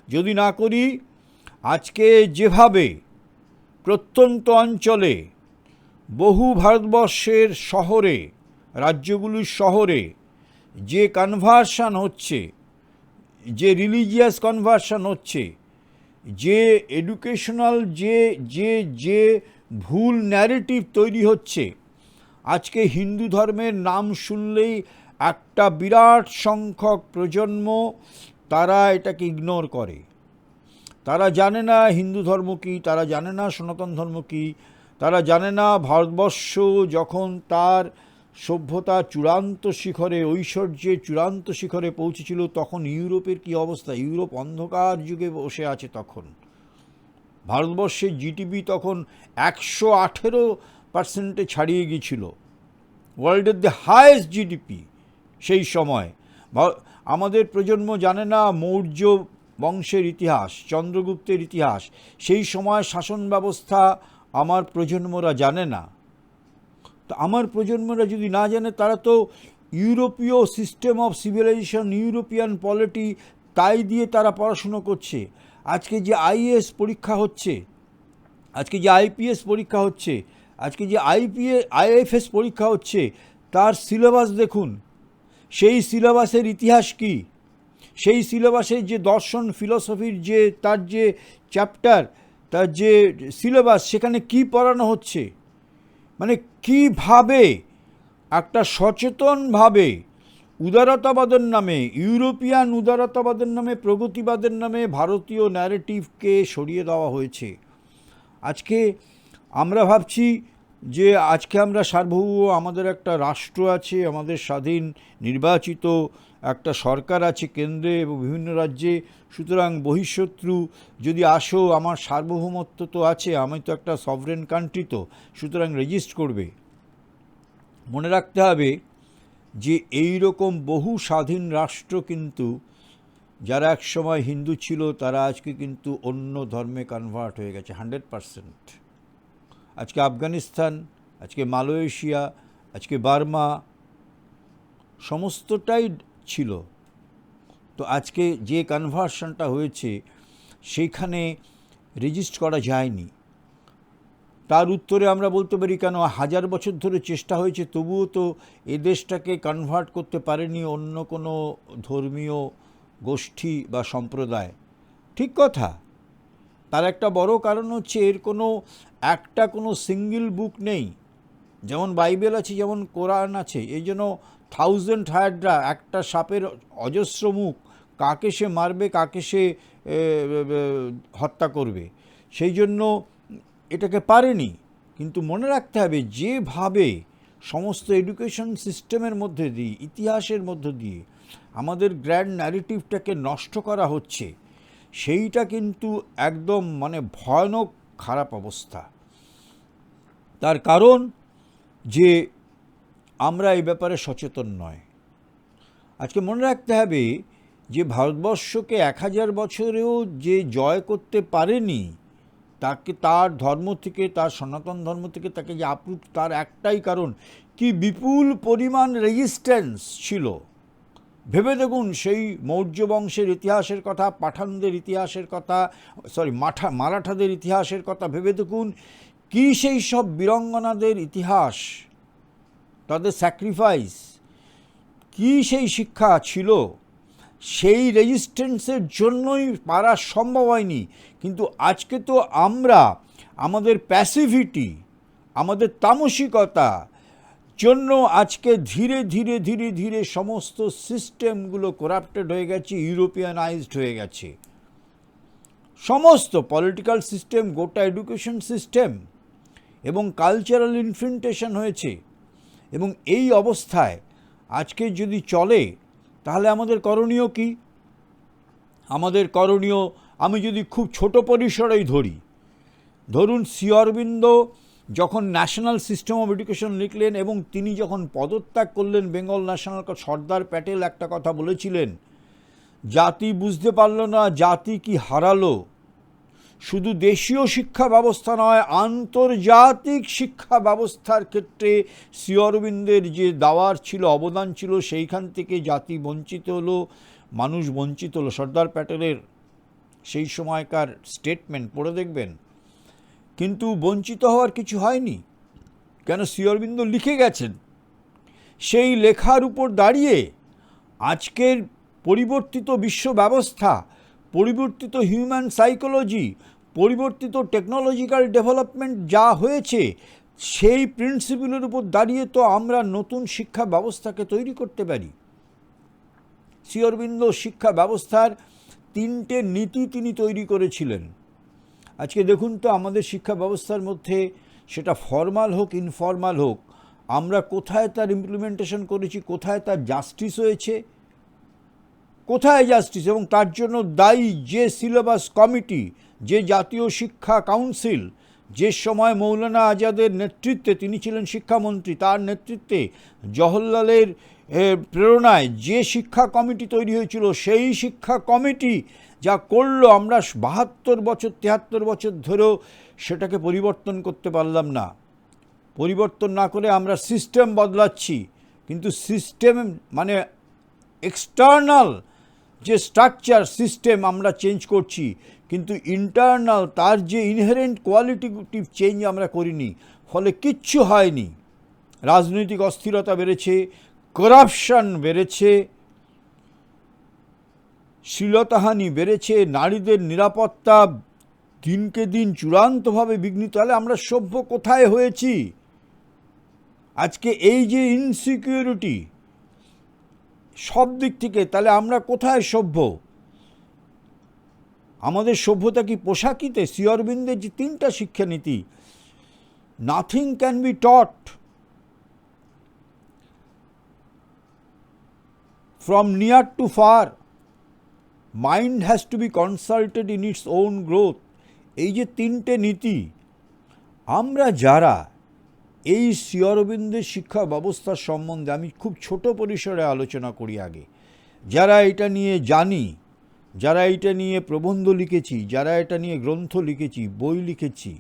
যদি না করি, আজকে যেভাবে প্রত্যন্ত অঞ্চলে বহু ভারতবর্ষের শহরে, রাজ্যগুলির শহরে যে কনভার্সন হচ্ছে, যে রিলিজিয়াস কনভার্সন হচ্ছে, যে এডুকেশনাল যে যে যে ভুল ন্যারেটিভ তৈরি হচ্ছে, আজকে হিন্দু ধর্মের নাম শুনলেই একটা বিরাট সংখ্যক প্রজন্ম তারা এটাকে ইগনোর করে। তারা জানে না হিন্দু ধর্ম কী, তারা জানে না সনাতন ধর্ম কী, তারা জানে না ভারতবর্ষ যখন তার সভ্যতা চূড়ান্ত শিখরে, ঐশ্বর্যের চূড়ান্ত শিখরে পৌঁছেছিল, তখন ইউরোপের কী অবস্থা। ইউরোপ অন্ধকার যুগে বসে আছে তখন। ভারতবর্ষের জিডিপি তখন 118% ছাড়িয়ে গিয়েছিল, ওয়ার্ল্ডের দ্য হায়েস্ট জিডিপি সেই সময়। আমাদের প্রজন্ম জানে না মৌর্য বংশের ইতিহাস, চন্দ্রগুপ্তের ইতিহাস, সেই সময় শাসন ব্যবস্থা আমার প্রজন্মরা জানে না। তো আমার প্রজন্মরা যদি না জানে, তারা তো ইউরোপীয় system of civilisation, European polity, তাই দিয়ে তারা পড়াশুনো করছে। আজকে যে আইএএস পরীক্ষা হচ্ছে, আজকে যে আইপিএস পরীক্ষা হচ্ছে, আজকে যে আইএফএস পরীক্ষা হচ্ছে, তার সিলেবাস দেখুন। সেই সিলেবাসের ইতিহাস কি, সেই সিলেবাসের যে দর্শন ফিলসফির যে তার যে চ্যাপ্টার, তার যে সিলেবাস, সেখানে কি পড়ানো হচ্ছে, মানে কিভাবে একটা সচেতনভাবে উদারতাবাদের নামে, ইউরোপিয়ান উদারতাবাদের নামে, প্রগতিবাদের নামে ভারতীয় ন্যারেটিভকে সরিয়ে দেওয়া হয়েছে। আজকে আমরা ভাবছি যে আজকে আমরা সার্বভৌম, আমাদের একটা রাষ্ট্র আছে, আমাদের স্বাধীন নির্বাচিত একটা সরকার আছে কেন্দ্রে এবং বিভিন্ন রাজ্যে, সুতরাং বহিঃশত্রু যদি আসো, আমার সার্বভৌমত্ব তো আছে, আমি তো একটা সভরেন কান্ট্রি, তো সুতরাং রেজিস্ট করবে। মনে রাখতে হবে যে এই রকম বহু স্বাধীন রাষ্ট্র কিন্তু, যারা এক সময় হিন্দু ছিল, তারা আজকে কিন্তু অন্য ধর্মে কনভার্ট হয়ে গেছে 100%। আজকে আফগানিস্তান, আজকে মালয়েশিয়া, আজকে বার্মা, সমস্তটাই ছিল। তো আজকে যে কনভার্সনটা হয়েছে, সেইখানে রেজিস্ট করা যায়নি। তার উত্তরে আমরা বলতে পারি, কেন 1000 বছর ধরে চেষ্টা হয়েছে, তবুও তো এ দেশটাকে কনভার্ট করতে পারেনি অন্য কোনো ধর্মীয় গোষ্ঠী বা সম্প্রদায়। ঠিক কথা। তার একটা বড় কারণ হচ্ছে এর কোনো সিঙ্গেল বুক নেই। যেমন বাইবেল আছে, যেমন কোরআন আছে, এই জন্য 1000 হায়াড্রা, একটা সাপের অজস্র মুখ, কাকে সে মারবে, কাকে সে হত্যা করবে, সেই জন্য এটাকে পারেনি। কিন্তু মনে রাখতে হবে, যেভাবে সমস্ত এডুকেশন সিস্টেমের মধ্যে দিয়ে, ইতিহাসের মধ্য দিয়ে আমাদের গ্র্যান্ড ন্যারেটিভটাকে নষ্ট করা হচ্ছে, সেইটা কিন্তু একদম মানে ভয়ানক খারাপ অবস্থা। তার কারণ যে আমরা এই ব্যাপারে সচেতন নয়। আজকে মনে রাখতে হবে যে ভারতবর্ষকে 1000 বছরেও যে জয় করতে পারেনি, তাকে তার ধর্ম থেকে, তার সনাতন ধর্ম থেকে তাকে যে আপরুট, তার একটাই কারণ, কি বিপুল পরিমাণ রেজিস্ট্যান্স ছিল। ভেবে দেখুন, সেই মৌর্য বংশের ইতিহাসের কথা, পাঠানদের ইতিহাসের কথা, মারাঠাদের ইতিহাসের কথা ভেবে দেখুন, কি সেই সব বীরাঙ্গনাদের ইতিহাস, তাদের স্যাক্রিফাইস, কি সেই শিক্ষা ছিল, সেই রেজিস্ট্যান্সের জন্যই পারা সম্ভব হয়নি। কিন্তু আজকে তো আমরা আমাদের প্যাসিভিটি, আমাদের তামসিকতা জন্য আজকে ধীরে ধীরে ধীরে ধীরে সমস্ত সিস্টেমগুলো করাপ্টেড হয়ে গেছে, ইউরোপিয়ানাইজড হয়ে গেছে। সমস্ত পলিটিক্যাল সিস্টেম, গোটা এডুকেশন সিস্টেম এবং কালচারাল ইনফিল্ট্রেশন হয়েছে। এবং এই অবস্থায় আজকে যদি চলে তাহলে আমাদের করণীয় কি? আমাদের করণীয়, আমি যদি খুব ছোট পরিসরেই ধরুন শ্রী অরবিন্দ যখন ন্যাশনাল সিস্টেম অফ এডুকেশন লিখলেন এবং তিনি যখন পদত্যাগ করলেন বেঙ্গল ন্যাশনাল, সর্দার প্যাটেল একটা কথা বলেছিলেন, জাতি বুঝতে পারল না জাতি কি হারালো। শুধু দেশীয় শিক্ষা ব্যবস্থা নয়, আন্তর্জাতিক শিক্ষা ব্যবস্থার ক্ষেত্রে শ্রী অরবিন্দের যে দাওয়ার ছিল, অবদান ছিল, সেইখান থেকে জাতি বঞ্চিত হলো, মানুষ বঞ্চিত হলো। সর্দার প্যাটেলের সেই সময়কার স্টেটমেন্ট পড়ে দেখবেন। কিন্তু বঞ্চিত হওয়ার কিছু হয়নি, কেন শ্রী অরবিন্দ লিখে গেছেন। সেই লেখার উপর দাঁড়িয়ে আজকের পরিবর্তিত বিশ্ব ব্যবস্থা, পরিবর্তিত হিউম্যান সাইকোলজি, পরিবর্তিত টেকনোলজিক্যাল ডেভেলপমেন্ট যা হয়েছে, সেই প্রিন্সিপালের উপর দাঁড়িয়ে তো আমরা নতুন শিক্ষা ব্যবস্থাকে তৈরি করতে পারি। শ্রী অরবিন্দ শিক্ষা ব্যবস্থার 3টে নীতি তিনি তৈরি করেছিলেন। আজকে দেখুন তো আমাদের শিক্ষা ব্যবস্থার মধ্যে, সেটা ফর্মাল হোক ইনফর্মাল হোক, আমরা কোথায় তার ইমপ্লিমেন্টেশন করেছি, কোথায় তার জাস্টিস হয়েছে, কোথায় জাস্টিস। এবং তার জন্য দায়ী যে সিলেবাস কমিটি, যে জাতীয় শিক্ষা কাউন্সিল, যে সময় মৌলানা আজাদের নেতৃত্বে, তিনি ছিলেন শিক্ষামন্ত্রী, তার নেতৃত্বে জওহরলালের প্রেরণায় যে শিক্ষা কমিটি তৈরি হয়েছিল, সেই শিক্ষা কমিটি যা করলো, আমরা 72 বছর 73 বছর ধরেও সেটাকে পরিবর্তন করতে পারলাম না। পরিবর্তন না করে আমরা সিস্টেম বদলাচ্ছি, কিন্তু সিস্টেম মানে এক্সটার্নাল যে স্ট্রাকচার সিস্টেম আমরা চেঞ্জ করছি, কিন্তু ইন্টারনাল তার যে ইনহেরেন্ট কোয়ালিটিটিভ চেঞ্জ আমরা করিনি। ফলে কিচ্ছু হয়নি। রাজনৈতিক অস্থিরতা বেড়েছে, করাপশন বেড়েছে, শ্লীলতাহানি বেড়েছে, নারীদের নিরাপত্তা দিনকে দিন চূড়ান্তভাবে বিঘ্নিত। তাহলে আমরা সভ্য কোথায় হয়েছি? আজকে এই যে ইনসিকিউরিটি সব দিক থেকে, তাহলে আমরা কোথায় সভ্য? আমাদের সভ্যতা কি পোশাকিতে? শ্রী অরবিন্দের যে 3টা শিক্ষানীতি, nothing can be taught from near to far, mind has to be consulted in its own growth. এই যে 3টে নীতি, আমরা যারা এই শ্রী অরবিন্দের শিক্ষা ব্যবস্থার সম্বন্ধে, আমি খুব ছোট পরিসরে আলোচনা করি আগে, যারা এটা নিয়ে জানি, যারা এটা নিয়ে প্রবন্ধ লিখেছি, যারা এটা নিয়ে গ্রন্থ লিখেছি, বই লিখেছি,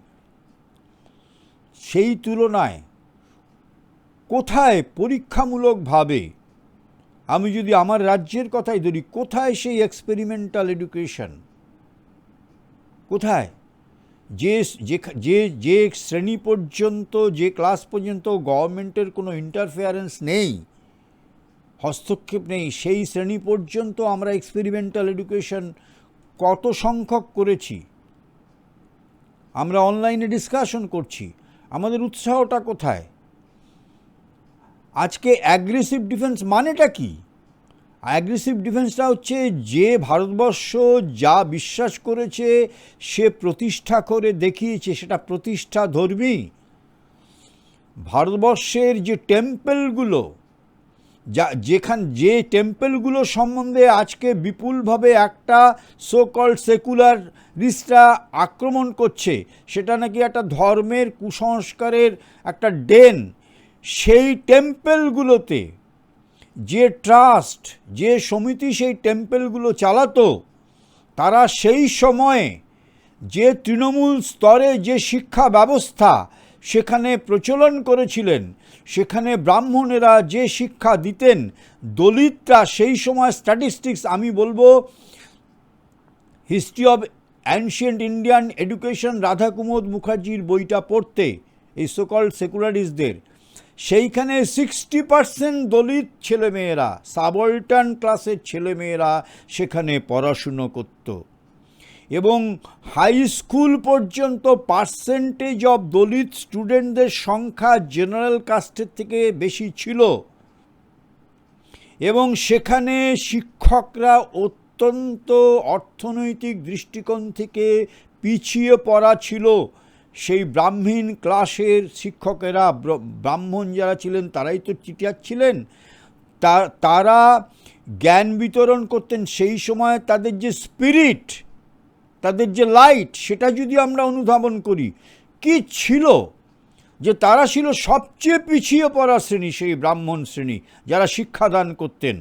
সেই তুলনায় কোথায় পরীক্ষামূলকভাবে, আমি যদি আমার রাজ্যের কথাই ধরি, কোথায় সেই এক্সপেরিমেন্টাল এডুকেশন? কোথায়? যে শ্রেণী পর্যন্ত, যে ক্লাস পর্যন্ত গভর্নমেন্টের কোনো ইন্টারফেয়ারেন্স নেই, হস্তক্ষেপ নেই, সেই শ্রেণী পর্যন্ত আমরা এক্সপেরিমেন্টাল এডুকেশন কত সংখ্যক করেছি। আমরা অনলাইনে ডিসকাশন করছি, আমাদের উৎসাহটা কোথায়? আজকে অ্যাগ্রেসিভ ডিফেন্স মানেটা কি? অ্যাগ্রেসিভ ডিফেন্সটা হচ্ছে যে ভারতবর্ষ যা বিশ্বাস করেছে, সে প্রতিষ্ঠা করে দেখিয়েছে, সেটা প্রতিষ্ঠাধর্মী। ভারতবর্ষের যে টেম্পেলগুলো, যে টেম্পেলগুলো সম্বন্ধে আজকে বিপুলভাবে একটা সো কল্ড সেকুলারিস্টরা আক্রমণ করছে, সেটা নাকি একটা ধর্মের কুসংস্কারের একটা ডেন, সেই টেম্পেলগুলোতে যে ট্রাস্ট, যে সমিতি সেই টেম্পেলগুলো চালাতো, তারা সেই সময়ে যে তৃণমূল স্তরে যে শিক্ষা ব্যবস্থা সেখানে প্রচলন করেছিলেন, সেখানে ব্রাহ্মণেরা যে শিক্ষা দিতেন, দলিতরা সেই সময় স্ট্যাটিস্টিক্স, আমি বলবো history of ancient Indian education Radhakumud মুখার্জির বইটা পড়তে, এই সোকল্ড সেকুলারিস্টদের, সেইখানে 60% দলিত ছেলেমেয়েরা, সাবঅল্টার্ন ক্লাসের ছেলেমেয়েরা সেখানে পড়াশুনো করত। এবং হাই স্কুল পর্যন্ত পার্সেন্টেজ অফ দলিত স্টুডেন্টদের সংখ্যা জেনারেল কাস্টের থেকে বেশি ছিল। এবং সেখানে শিক্ষকরা অত্যন্ত অর্থনৈতিক দৃষ্টিকোণ থেকে পিছিয়ে পড়া ছিল। সেই ব্রাহ্মণ ক্লাসের শিক্ষকেরা, ব্রাহ্মণ যারা ছিলেন তারাই তো টিচার ছিলেন, তারা জ্ঞান বিতরণ করতেন। সেই সময় তাদের যে স্পিরিট, তাদের যে লাইট, সেটা যদি আমরা অনুধাবন করি, কি ছিল যে তারা ছিল সবচেয়ে পিছিয়ে পড়া শ্রেণী, সেই ব্রাহ্মণ শ্রেণী যারা শিক্ষাদান করতেন।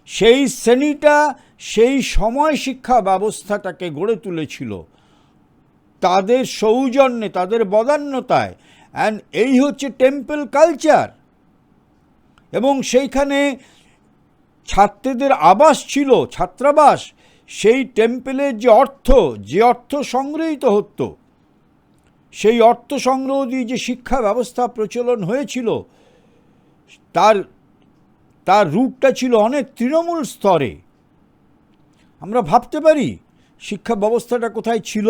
সেই শ্রেণীটা সেই সময় শিক্ষা ব্যবস্থাটাকে গড়ে তুলেছিল তাদের সৌজন্যে, তাদের বদান্যতায়। অ্যান্ড এই হচ্ছে টেম্পল কালচার। এবং সেইখানে ছাত্রদের আবাস ছিল, ছাত্রাবাস। সেই টেম্পলের যে অর্থ সংগৃহীত হতো, সেই অর্থ সংগ্রহ দিয়ে যে শিক্ষা ব্যবস্থা প্রচলন হয়েছিল, তার রূপটা ছিল অনেক তৃণমূল স্তরে। আমরা ভাবতে পারি শিক্ষা ব্যবস্থাটা কোথায় ছিল।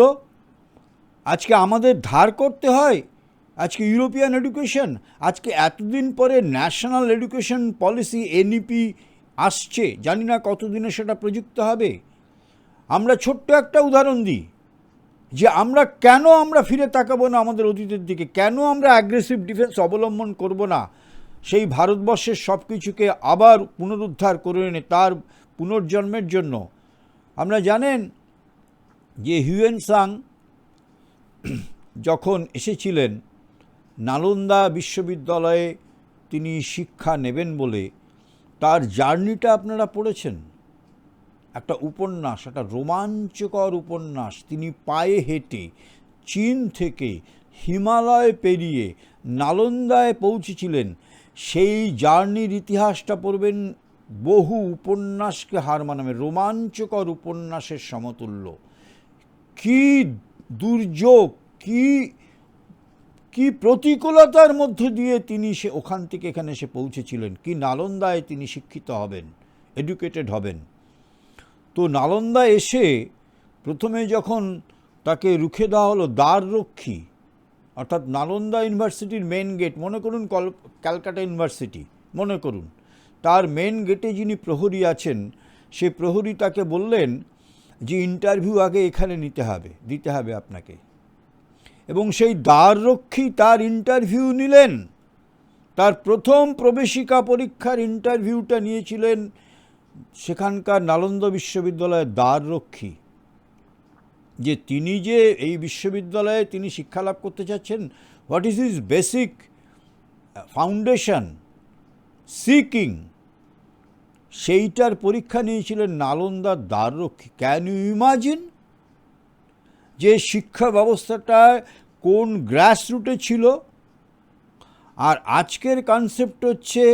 আজকে আমাদের ধার করতে হয় আজকে ইউরোপিয়ান এডুকেশন। আজকে এতদিন পরে ন্যাশনাল এডুকেশন পলিসি এনইপি আসছে, জানি না কতদিনে সেটা প্রযুক্ত হবে। আমরা ছোট্ট একটা উদাহরণ দিই যে আমরা ফিরে তাকাবো না আমাদের অতীতের দিকে, কেন আমরা অ্যাগ্রেসিভ ডিফেন্স অবলম্বন করব না সেই ভারতবর্ষের সব কিছুকে আবার পুনরুদ্ধার করে এনে তার পুনর্জন্মের জন্য। আমরা জানেন যে হিউয়েন সাং যখন এসেছিলেন নালন্দা বিশ্ববিদ্যালয়ে তিনি শিক্ষা নেবেন বলে, তার জার্নিটা আপনারা পড়েছেন। একটা উপন্যাস, একটা রোমাঞ্চকর উপন্যাস। তিনি পায়ে হেঁটে চীন থেকে হিমালয় পেরিয়ে নালন্দায় পৌঁছেছিলেন। সেই জার্নির ইতিহাসটা পড়বেন, বহু উপন্যাসকে হার মানাবে, রোমাঞ্চকর উপন্যাসের সমতুল্য। কি দুর্যোগ, কি প্রতিকূলতার মধ্য দিয়ে তিনি ওখান থেকে এখানে এসে পৌঁছেছিলেন, কি নালন্দায় তিনি শিক্ষিত হবেন, এডুকেটেড হবেন। তো নালন্দা এসে প্রথমে যখন তাকে রুখে দেওয়া হলো দ্বাররক্ষী, অর্থাৎ নালন্দা ইউনিভার্সিটির মেন গেট, মনে করুন ক্যালকাটা ইউনিভার্সিটি, মনে করুন তার মেন গেটে যিনি প্রহরী আছেন, সে প্রহরী তাকে বললেন যে ইন্টারভিউ আগে এখানে দিতে হবে আপনাকে। এবং সেই দ্বাররক্ষী তার ইন্টারভিউ নিলেন। তার প্রথম প্রবেশিকা পরীক্ষার ইন্টারভিউটা নিয়েছিলেন সেখানকার নালন্দা বিশ্ববিদ্যালয়ের দ্বাররক্ষী, যে তিনি যে এই বিশ্ববিদ্যালয়ে তিনি শিক্ষা লাভ করতে চাচ্ছেন, what is his basic foundation seeking, সেইটার পরীক্ষা নিয়েছিলেন নালন্দার দ্বাররক্ষী। ক্যান ইউ ইমাজিন যে শিক্ষা ব্যবস্থাটা কোন গ্রাসরুটে ছিল। আর আজকের কনসেপ্ট হচ্ছে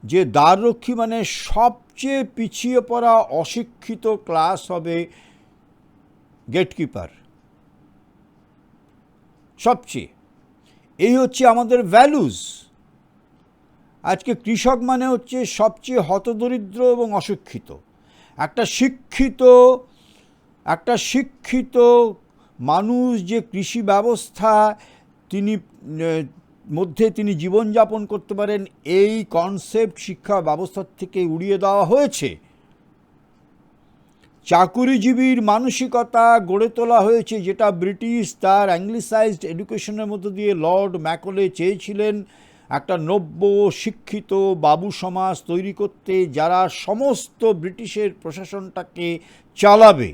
যে দ্বাররক্ষী মানে সবচেয়ে পিছিয়ে পড়া অশিক্ষিত ক্লাস হবে গেটকিপার, সবচেয়ে। এই হচ্ছে আমাদের ভ্যালুস। আজকে কৃষক মানে হচ্ছে সবচেয়ে হতদরিদ্র এবং অশিক্ষিত। একটা শিক্ষিত মানুষ যে কৃষি ব্যবস্থা তিনি জীবনযাপন করতে পারেন, এই কনসেপ্ট শিক্ষা ব্যবস্থার থেকে উড়িয়ে দেওয়া হয়েছে। চাকুরিজীবীর মানসিকতা গড়ে তোলা হয়েছে, যেটা ব্রিটিশ তার অ্যাংলিসাইজড এডুকেশনের মধ্য দিয়ে লর্ড ম্যাকলে চেয়েছিলেন একটা নব্য শিক্ষিত বাবু সমাজ তৈরি করতে, যারা সমস্ত ব্রিটিশের প্রশাসনটাকে চালাবে।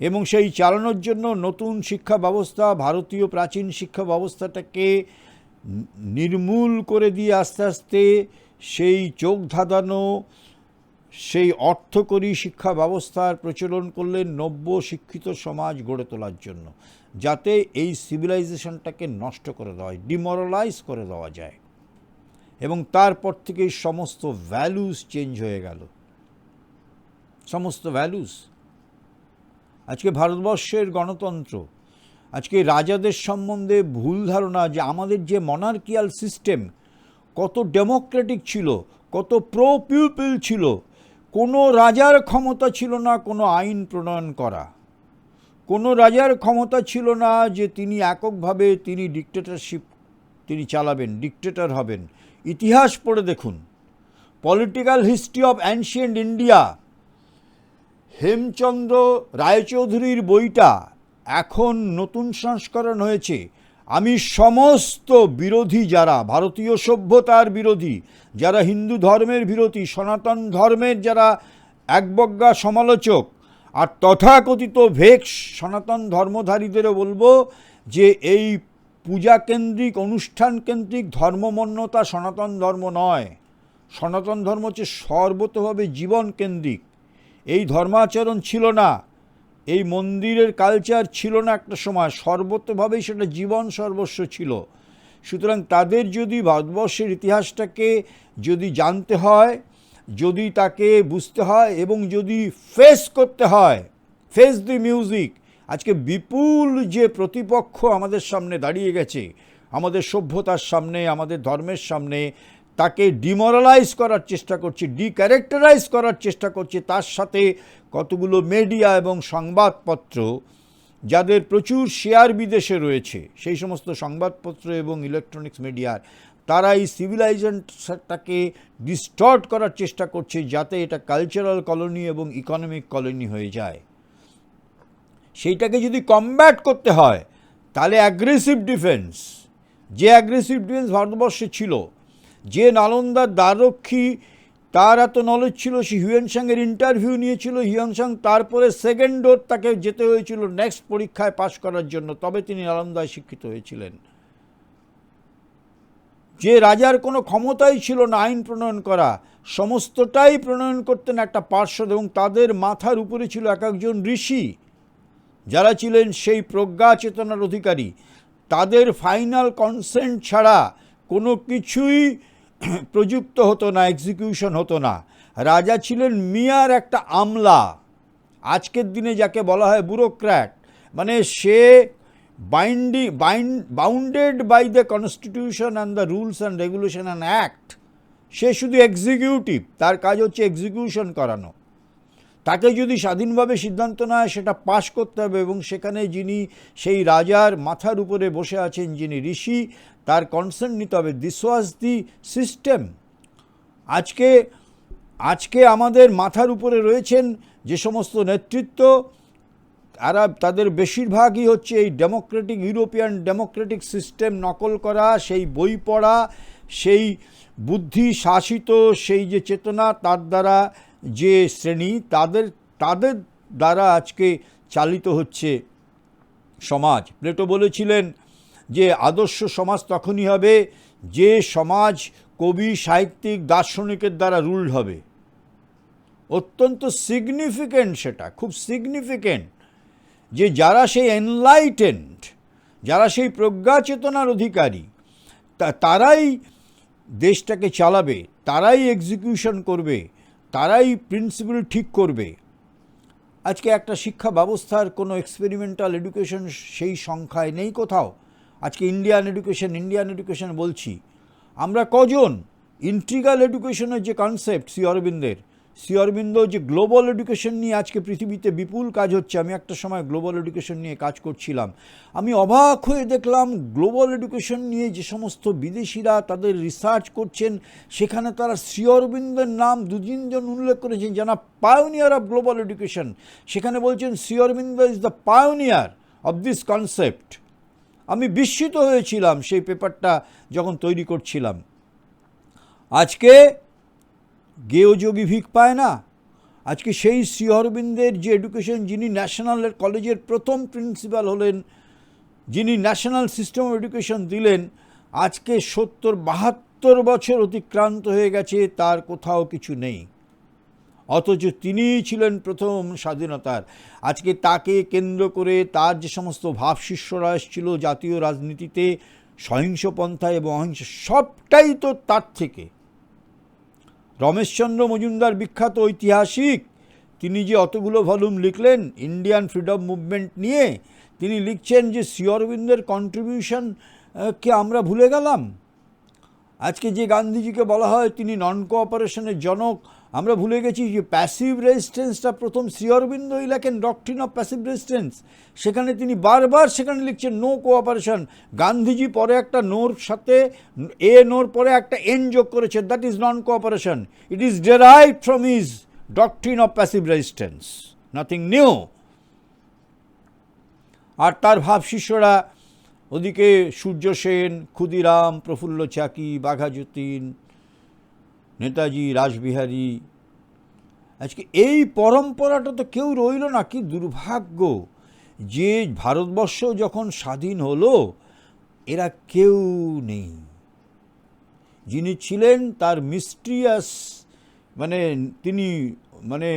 এবং সেই চালানোর জন্য নতুন শিক্ষা ব্যবস্থা, ভারতীয় প্রাচীন শিক্ষা ব্যবস্থাটাকে নির্মূল করে দিয়ে আস্তে আস্তে সেই চোখ ধাঁধানো, সেই অর্থকরী শিক্ষা ব্যবস্থার প্রচলন করলেন নব্য শিক্ষিত সমাজ গড়ে তোলার জন্য, যাতে এই সিভিলাইজেশনটাকে নষ্ট করে দেওয়া হয়, ডিমোরালাইজ করে দেওয়া যায়। এবং তারপর থেকে সমস্ত ভ্যালুস চেঞ্জ হয়ে গেল, সমস্ত ভ্যালুস। আজকে ভারতবর্ষের গণতন্ত্র, আজকে রাজাদের সম্বন্ধে ভুল ধারণা যে আমাদের যে মনার্কিয়াল সিস্টেম কত ডেমোক্রেটিক ছিল, কত প্রো পিপল ছিল, কোনো রাজার ক্ষমতা ছিল না কোনো আইন প্রণয়ন করা, কোনো রাজার ক্ষমতা ছিল না যে তিনি এককভাবে তিনি ডিক্টেটরশিপ তিনি চালাবেন, ডিক্টেটর হবেন। ইতিহাস পড়ে দেখুন, political history of ancient India, Hemchandra রায়চৌধুরীর বইটা এখন নতুন সংস্করণ হয়েছে। আমি সমস্ত বিরোধী, যারা ভারতীয় সভ্যতার বিরোধী, যারা হিন্দু ধর্মের বিরোধী, সনাতন ধর্মের যারা একবজ্ঞা সমালোচক আর তথাকথিত ভেক্স সনাতন ধর্মধারীদেরও বলবো যে এই পূজা কেন্দ্রিক, অনুষ্ঠান কেন্দ্রিক ধর্মমন্যতা সনাতন ধর্ম নয়। সনাতন ধর্ম হচ্ছে সর্বতভাবে জীবন কেন্দ্রিক। এই ধর্মাচরণ ছিল না, এই মন্দিরের কালচার ছিল না একটা সময়, সর্বতভাবেই সেটা জীবন সর্বস্ব ছিল। সুতরাং তাদের যদি ভারতবর্ষের ইতিহাসটাকে যদি জানতে হয়, যদি তাকে বুঝতে হয় এবং যদি ফেস করতে হয়, ফেস দি মিউজিক। আজকে বিপুল যে প্রতিপক্ষ আমাদের সামনে দাঁড়িয়ে গেছে, আমাদের সভ্যতার সামনে, আমাদের ধর্মের সামনে, তাকে ডিমোরালাইজ করার চেষ্টা করছে, ডিক্যারেক্টারাইজ করার চেষ্টা করছে। তার সাথে কতগুলো মিডিয়া এবং সংবাদপত্র যাদের প্রচুর শেয়ার বিদেশে রয়েছে, সেই সমস্ত সংবাদপত্র এবং ইলেকট্রনিক্স মিডিয়ার, তারা এই সিভিলাইজেশনটাকে ডিস্টর্ট করার চেষ্টা করছে যাতে এটা কালচারাল কলোনি এবং ইকোনমিক কলোনি হয়ে যায়। সেইটাকে যদি কমব্যাট করতে হয় তাহলে অ্যাগ্রেসিভ ডিফেন্স, যে অ্যাগ্রেসিভ ডিফেন্স ভারতবর্ষে ছিল, যে নালন্দার দ্বাররক্ষী, তার এত নলেজ ছিল, সে হিউয়েনসাংয়ের ইন্টারভিউ নিয়েছিল, হিউয়েনসাং তারপরে সেকেন্ড ডোর তাকে যেতে হয়েছিল নেক্সট পরীক্ষায় পাশ করার জন্য, তবে তিনি নালন্দায় শিক্ষিত হয়েছিলেন। যে রাজার কোনো ক্ষমতাই ছিল না আইন প্রণয়ন করা, সমস্তটাই প্রণয়ন করতেন একটা পার্ষদ, এবং তাদের মাথার উপরে ছিল এক একজন ঋষি যারা ছিলেন সেই প্রজ্ঞা চেতনার অধিকারী। তাদের ফাইনাল কনসেন্ট ছাড়া কোনো কিছুই প্রযুক্ত হতো না, এক্সিকিউশন হতো না। রাজা ছিলেন মিয়ার একটা আমলা, আজকের দিনে যাকে বলা হয় ব্যুরোক্র্যাট, মানে সে bounded by the constitution and the rules and regulation and act. সে শুধু এক্সিকিউটিভ, তার কাজ হচ্ছে এক্সিকিউশন করানো। তাকে যদি স্বাধীনভাবে সিদ্ধান্ত নেয় সেটা পাশ করতে হবে, এবং সেখানে যিনি সেই রাজার মাথার উপরে বসে আছেন, যিনি ঋষি, তার কনসেন্ট নিতে হবে। This was the system. আজকে আমাদের মাথার উপরে রয়েছেন যে সমস্ত নেতৃত্ব, তাদের বেশিরভাগই হচ্ছে এই ডেমোক্রেটিক, ইউরোপিয়ান ডেমোক্রেটিক সিস্টেম নকল করা, সেই বই পড়া, সেই বুদ্ধি শাসিত সেই যে চেতনা, তার দ্বারা যে শ্রেণী, তাদের দ্বারা আজকে চালিত হচ্ছে সমাজ। প্লেটো বলেছিলেন যে আদর্শ সমাজ তখনই হবে যে সমাজ কবি, সাহিত্যিক, দার্শনিকের দ্বারা রুলড হবে। অত্যন্ত সিগনিফিক্যান্ট, সেটা খুব সিগনিফিক্যান্ট যে যারা সেই এনলাইটেন্ড, যারা সেই প্রজ্ঞা চেতনার অধিকারী, তারাই দেশটাকে চালাবে, তারাই এক্সিকিউশন করবে, তারাই প্রিন্সিপাল ঠিক করবে। আজকে একটা শিক্ষা ব্যবস্থার কোনো এক্সপেরিমেন্টাল এডুকেশন সেই সংখ্যায় নেই কোথাও। আজকে ইন্ডিয়ান এডুকেশন বলছি, আমরা কজন? ইন্টিগ্রাল এডুকেশনের যে কনসেপ্ট শ্রী অরবিন্দ যে গ্লোবাল এডুকেশন নিয়ে আজকে পৃথিবীতে বিপুল কাজ হচ্ছে। আমি একটা সময় গ্লোবাল এডুকেশন নিয়ে কাজ করছিলাম। আমি অবাক হয়ে দেখলাম গ্লোবাল এডুকেশন নিয়ে যে সমস্ত বিদেশিরা তাদের রিসার্চ করছেন, সেখানে তারা শ্রী অরবিন্দের নাম 2-3 উল্লেখ করেছেন, যারা পায়োনিয়ার অফ গ্লোবাল এডুকেশন। সেখানে বলছেন Shri Aurobindo is the pioneer of this concept. আমি বিস্মিত হয়েছিলাম সেই পেপারটা যখন তৈরি করছিলাম। আজকে গেয়যোগী ভিক পায় না। আজকে সেই শ্রী অরবিন্দের যে এডুকেশন, যিনি ন্যাশনাল কলেজের প্রথম প্রিন্সিপাল হলেন, যিনি ন্যাশনাল সিস্টেম অফ এডুকেশন দিলেন, আজকে 70-72 বছর অতিক্রান্ত হয়ে গেছে, তার কোথাও কিছু নেই। অথচ তিনিই ছিলেন প্রথম স্বাধীনতার। আজকে তাকে কেন্দ্র করে তার যে সমস্ত ভাবশিষ্যরা এসেছিল জাতীয় রাজনীতিতে, সহিংস পন্থা এবং অহিংস, সবটাই তো তার থেকে। রমেশচন্দ্র মজুমদার বিখ্যাত ঐতিহাসিক, তিনি যে অতগুলো ভলিউম লিখলেন ইন্ডিয়ান ফ্রিডম মুভমেন্ট নিয়ে, তিনি লিখছেন যে শ্রী অরবিন্দের কন্ট্রিবিউশন কে আমরা ভুলে গেলাম। আজকে যে গান্ধীজিকে বলা হয় তিনি নন কোঅপারেশনের জনক, আমরা ভুলে গেছি যে প্যাসিভ রেজিস্ট্যান্সটা প্রথম শ্রী অরবিন্দই লেখেন, ডক্ট্রিন অফ প্যাসিভ রেজিস্ট্যান্স। সেখানে তিনি বারবার সেখানে লিখছেন নো কোঅপারেশন। গান্ধীজি পরে একটা নোর সাথে নোর পরে একটা এন যোগ করেছেন, that is non cooperation. It is derived from his doctrine of passive resistance, nothing new. আর তার ভাব শিষ্যরা ওদিকে সূর্য সেন, ক্ষুদিরাম, প্রফুল্ল চাকি, বাঘা যতীন, নেতাজি, রাসবিহারী, আজকে এই পরম্পরাটা তো কেউ রইল না। কি দুর্ভাগ্য যে ভারতবর্ষ যখন স্বাধীন হলো এরা কেউ নেই। যিনি ছিলেন তার মিস্ট্রিয়াস, মানে তিনি মানে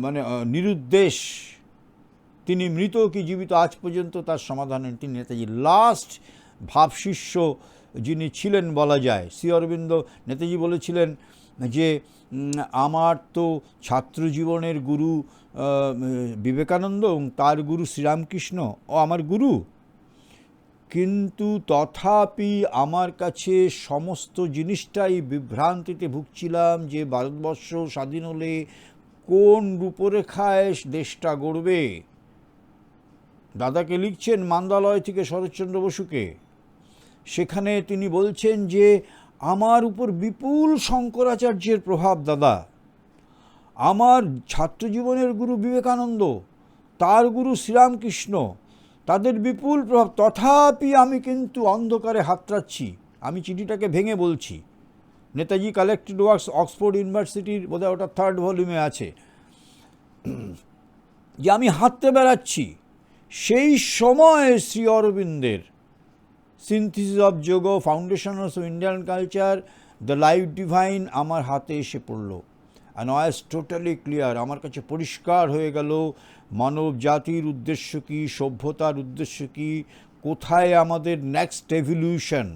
মানে নিরুদ্দেশ, তিনি মৃত কি জীবিত আজ পর্যন্ত তার সমাধান নেই। তিনি নেতাজি লাস্ট ভাবশিষ্য যিনি ছিলেন বলা যায়। শ্রী অরবিন্দ, নেতাজি বলেছিলেন যে আমার তো ছাত্র জীবনের গুরু বিবেকানন্দ এবং তার গুরু শ্রীরামকৃষ্ণ ও আমার গুরু, কিন্তু তথাপি আমার কাছে সমস্ত জিনিসটাই বিভ্রান্তিতে ভুগছিলাম যে ভারতবর্ষ স্বাধীন হলে কোন রূপরেখায় দেশটা গড়বে। দাদাকে লিখছেন মান্দালয় থেকে শরৎচন্দ্র বসুকে, সেখানে তিনি বলছেন যে আমার উপর বিপুল শঙ্করাচার্যের প্রভাব দাদা, আমার ছাত্রজীবনের গুরু বিবেকানন্দ, তার গুরু শ্রীরামকৃষ্ণ, তাদের বিপুল প্রভাব, তথাপি আমি কিন্তু অন্ধকারে হাতড়াচ্ছি। আমি চিঠিটাকে ভেঙে বলছি, নেতাজি কালেক্টেড ওয়ার্কস, অক্সফোর্ড ইউনিভার্সিটির বোধহয় ওটা 3rd ভলিউমে আছে, যে আমি হাঁটতে বেড়াচ্ছি। সেই সময় শ্রী অরবিন্দের সিনথিসিস অফ যোগ, foundations of Indian culture, the life divine আমার হাতে এসে পড়ল। And I was totally clear. আমার কাছে পরিষ্কার হয়ে গেল মানব জাতির উদ্দেশ্য কী, সভ্যতার উদ্দেশ্য কী, কোথায় আমাদের নেক্সট এভলিউশন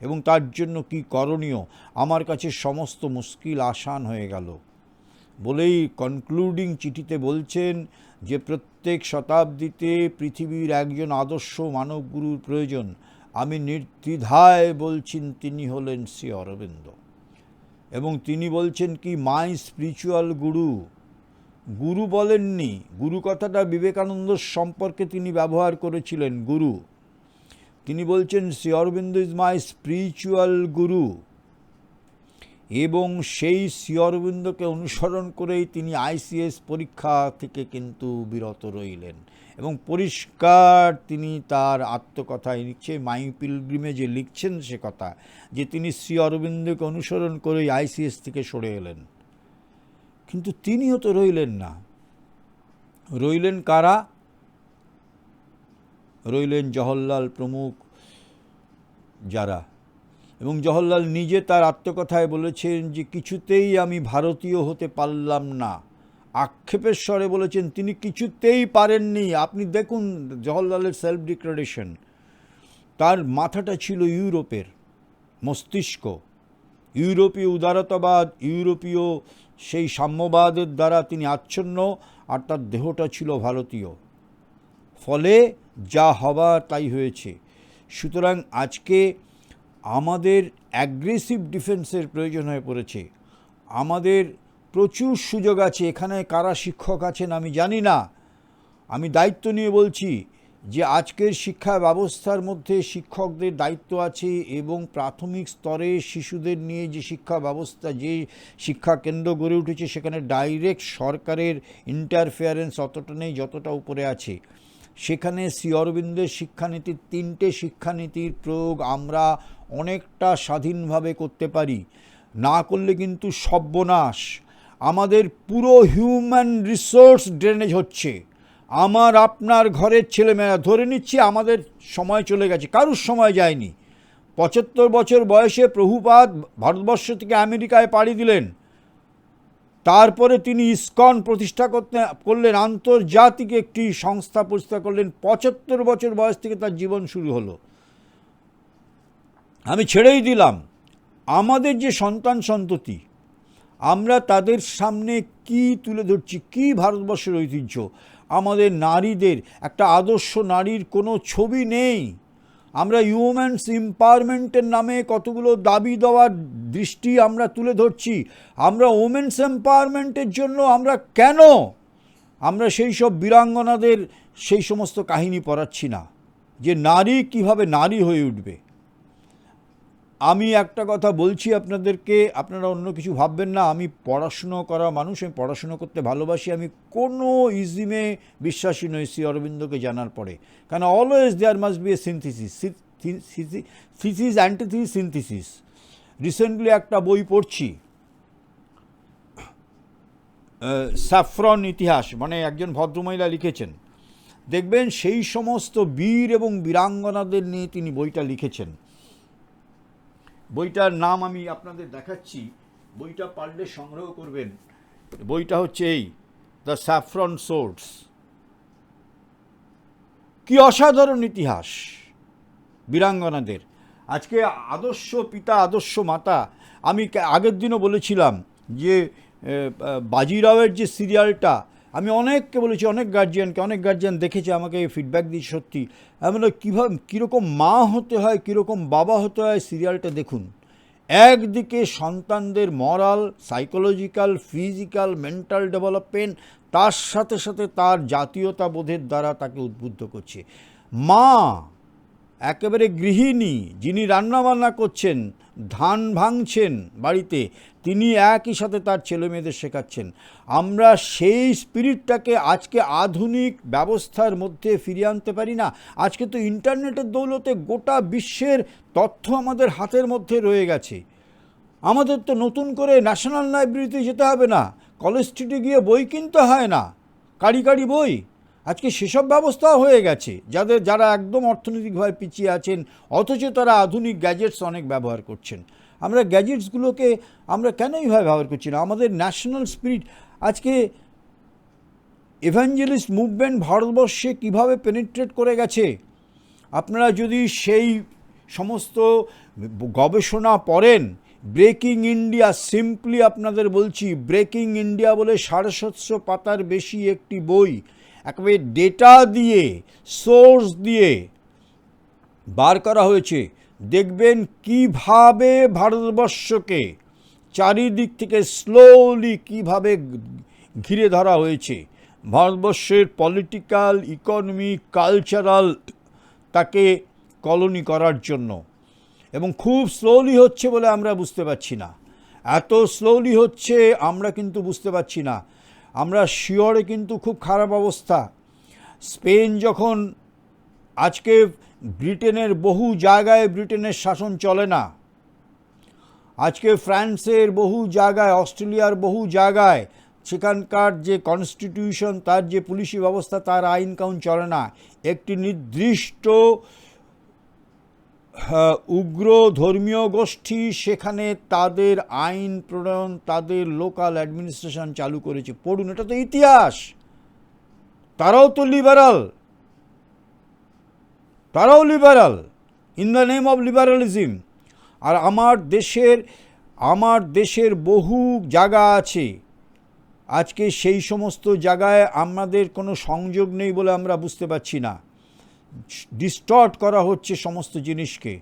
এবং তার জন্য কি করণীয়। আমার কাছে সমস্ত মুশকিল আসান হয়ে গেল বলেই কনক্লুডিং চিঠিতে বলছেন যে প্রত্যেক শতাব্দীতে পৃথিবীর একজন আদর্শ মানবগুরুর প্রয়োজন। আমি নির্দ্বিধায় বলছেন তিনি হলেন শ্রী অরবিন্দ। এবং তিনি বলছেন কি, মাই স্পিরিচুয়াল গুরু। গুরু বলেননি, গুরু কথাটা বিবেকানন্দ সম্পর্কে তিনি ব্যবহার করেছিলেন, গুরু। তিনি বলছেন Shri Aurobindo is my spiritual guru. এবং সেই শ্রী অরবিন্দকে অনুসরণ করেই তিনি আইসিএস পরীক্ষা থেকে কিন্তু বিরত রইলেন। এবং পরিষ্কার তিনি তার আত্মকথায় লিখছে, মাই পিলগ্রিমে যে লিখছেন সে কথা, যে তিনি শ্রী অরবিন্দকে অনুসরণ করেই আইসিএস থেকে সরে এলেন। কিন্তু তিনিও তো রইলেন না। রইলেন কারা? রইলেন জওহরলাল প্রমুখ যারা। এবং জওহরলাল নিজে তার আত্মকথায় বলেছেন যে কিছুতেই আমি ভারতীয় হতে পারলাম না। আক্ষেপের স্বরে বলেছেন তিনি কিছুতেই পারেননি। আপনি দেখুন জওহরলালের সেলফ ডিক্লারেশন, তার মাথাটা ছিল ইউরোপের মস্তিষ্ক, ইউরোপীয় উদারতাবাদ, ইউরোপীয় সেই সাম্যবাদের দ্বারা তিনি আচ্ছন্ন, আর তার দেহটা ছিল ভারতীয়। ফলে যা হবার তাই হয়েছে। সুতরাং আজকে আমাদের অ্যাগ্রেসিভ ডিফেন্সের প্রয়োজন হয়ে পড়েছে। আমাদের প্রচুর সুযোগ আছে। এখানে কারা শিক্ষক আছেন আমি জানি না, আমি দায়িত্ব নিয়ে বলছি যে আজকের শিক্ষা ব্যবস্থার মধ্যে শিক্ষকদের দায়িত্ব আছে। এবং প্রাথমিক স্তরে শিশুদের নিয়ে যে শিক্ষা ব্যবস্থা, যে শিক্ষা কেন্দ্র গড়ে উঠেছে, সেখানে ডাইরেক্ট সরকারের ইন্টারফেয়ারেন্স অতটা নেই যতটা উপরে আছে। সেখানে শ্রী অরবিন্দের শিক্ষানীতির 3টে শিক্ষানীতির প্রয়োগ আমরা অনেকটা স্বাধীনভাবে করতে পারি। না করলে কিন্তু সর্বনাশ। আমাদের পুরো হিউম্যান রিসোর্স ড্রেনেজ হচ্ছে। আমার আপনার ঘরের ছেলেমেয়েরা, ধরে নিচ্ছি আমাদের সময় চলে গেছে, কারুর সময় যায়নি। 75 বছর বয়সে প্রভুপাদ ভারতবর্ষ থেকে আমেরিকায় পাড়ি দিলেন। তারপরে তিনি ইসকন প্রতিষ্ঠা করলেন, আন্তর্জাতিক একটি সংস্থা প্রতিষ্ঠা করলেন। 75 বছর বয়স থেকে তার জীবন শুরু হলো। আমি ছেড়েই দিলাম আমাদের যে সন্তান সন্ততি, আমরা তাদের সামনে কি তুলে ধরছি, কি ভারতবর্ষের ঐতিহ্য। আমাদের নারীদের একটা আদর্শ নারীর কোনো ছবি নেই। আমরা হিউম্যানস এম্পাওয়ারমেন্টের নামে কতগুলো দাবি দেওয়ার দৃষ্টি আমরা তুলে ধরছি, আমরা ওমেন্স এম্পাওয়ারমেন্টের জন্য আমরা সেই সব বীরাঙ্গনাদের সেই সমস্ত কাহিনী পড়াচ্ছি না যে নারী কিভাবে নারী হয়ে উঠবে। আমি একটা কথা বলছি আপনাদেরকে, আপনারা অন্য কিছু ভাববেন না। আমি পড়াশুনো করা মানুষ, আমি পড়াশুনো করতে ভালোবাসি, আমি কোনো ইজিমে বিশ্বাসী নই শ্রী অরবিন্দকে জানার পরে। কারণ always there must be a synthesis, thesis antithesis synthesis. Recently একটা বই পড়ছি, স্যাফরন ইতিহাস, মানে একজন ভদ্রমহিলা লিখেছেন। দেখবেন সেই সমস্ত বীর এবং বীরাঙ্গনাদের নিয়ে তিনি বইটা লিখেছেন। বইটার নাম আমি আপনাদের দেখাচ্ছি, বইটা পারলে সংগ্রহ করবেন। বইটা হচ্ছে এই দ্য স্যাফরন সোর্স। কি অসাধারণ ইতিহাস বীরাঙ্গনাদের। আজকে আদর্শ পিতা আদর্শ মাতা, আমি আগের দিনও বলেছিলাম যে বাজিরাওয়ের যে সিরিয়ালটা, আমি অনেককে বলেছি, অনেক গার্জিয়ান দেখেছে, আমাকে ফিডব্যাক দিয়েছে। সত্যি আমরা কীভাবে কীরকম মা হতে হয়, কীরকম বাবা হতে হয়, সিরিয়ালটা দেখুন। একদিকে সন্তানদের মরাল, সাইকোলজিক্যাল, ফিজিক্যাল, মেন্টাল ডেভেলপমেন্ট, তার সাথে সাথে তার জাতীয়তা বোধের দ্বারা তাকে উদ্বুদ্ধ করছে। মা একেবারে গৃহিণী, যিনি রান্নাবান্না করছেন, ধান ভাঙছেন বাড়িতে, তিনি একই সাথে তার ছেলেমেয়েদের শেখাচ্ছেন। আমরা সেই স্পিরিটটাকে আজকে আধুনিক ব্যবস্থার মধ্যে ফিরিয়ে আনতে পারি না। আজকে তো ইন্টারনেটের দৌলতে গোটা বিশ্বের তথ্য আমাদের হাতের মধ্যে রয়ে গেছে। আমাদের তো নতুন করে ন্যাশনাল লাইব্রেরিতে যেতে হবে না, কলেজ স্ট্রিটে গিয়ে বই কিনতে হয় না, কারি বই। আজকে সেসব ব্যবস্থাও হয়ে গেছে যারা একদম অর্থনৈতিকভাবে পিছিয়ে আছেন, অথচ তারা আধুনিক গ্যাজেটস অনেক ব্যবহার করছেন। আমরা গ্যাজেটসগুলোকে আমরা কেন এইভাবে ব্যবহার করছি না? আমাদের ন্যাশনাল স্পিরিট আজকে এভাঞ্জেলিস্ট মুভমেন্ট ভারতবর্ষে কিভাবে পেনিট্রেট করে গেছে, আপনারা যদি সেই সমস্ত গবেষণা পড়েন। ব্রেকিং ইন্ডিয়া, সিম্পলি আপনাদের বলছি, ব্রেকিং ইন্ডিয়া বলে 750 পাতার বেশি একটি বই, একেবারে ডেটা দিয়ে, সোর্স দিয়ে বার করা হয়েছে। দেখবেন কিভাবে ভারতবর্ষকে চারিদিক থেকে স্লোলি কিভাবে ঘিরে ধরা হয়েছে। ভারতবর্ষের পলিটিক্যাল, ইকোনমিক, কালচারাল তাকে কলোনি করার জন্য, এবং খুব স্লোলি হচ্ছে বলে আমরা বুঝতে পারছি না। এত স্লোলি হচ্ছে আমরা কিন্তু বুঝতে পারছি না। আমরা শিয়রে কিন্তু খুব খারাপ অবস্থা। স্পেন যখন, আজকে ব্রিটেনের বহু জায়গায় ব্রিটেনের শাসন চলে না, আজকে ফ্রান্সের বহু জায়গায়, অস্ট্রেলিয়ার বহু জায়গায় সেখানকার যে কনস্টিটিউশন, তার যে পুলিশি ব্যবস্থা, তার আইন কানুন চলে না। একটি নির্দিষ্ট উগ্র ধর্মীয় গোষ্ঠী সেখানে তাদের আইন প্রণয়ন, তাদের লোকাল অ্যাডমিনিস্ট্রেশন চালু করেছে। পড়ুন, এটা তো ইতিহাস। তারাও তো liberal, in the name of liberalism. আর আমার দেশের বহু জায়গা আছে, আজকে সেই সমস্ত জায়গায় আমাদের কোনো সংযোগ নেই বলে আমরা বুঝতে পারছি না। ডিস্টর্ট করা হচ্ছে সমস্ত জিনিসকে,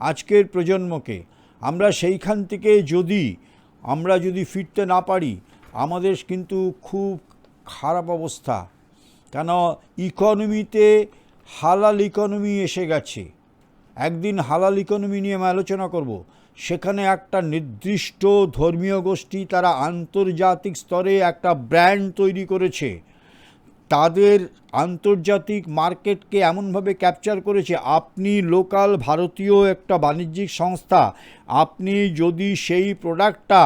আজকের প্রজন্মকে। আমরা সেইখান থেকে আমরা যদি ফিরতে না পারি, আমাদের কিন্তু খুব খারাপ অবস্থা। কেন, ইকোনমিতে হালাল ইকোনমি এসে গেছে। একদিন হালাল ইকোনমি নিয়ে আমি আলোচনা করব। সেখানে একটা নির্দিষ্ট ধর্মীয় গোষ্ঠী, তারা আন্তর্জাতিক স্তরে একটা ব্র্যান্ড তৈরি করেছে, তাদের আন্তর্জাতিক মার্কেটকে এমনভাবে ক্যাপচার করেছে। আপনি লোকাল ভারতীয় একটা বাণিজ্যিক সংস্থা, আপনি যদি সেই প্রোডাক্টটা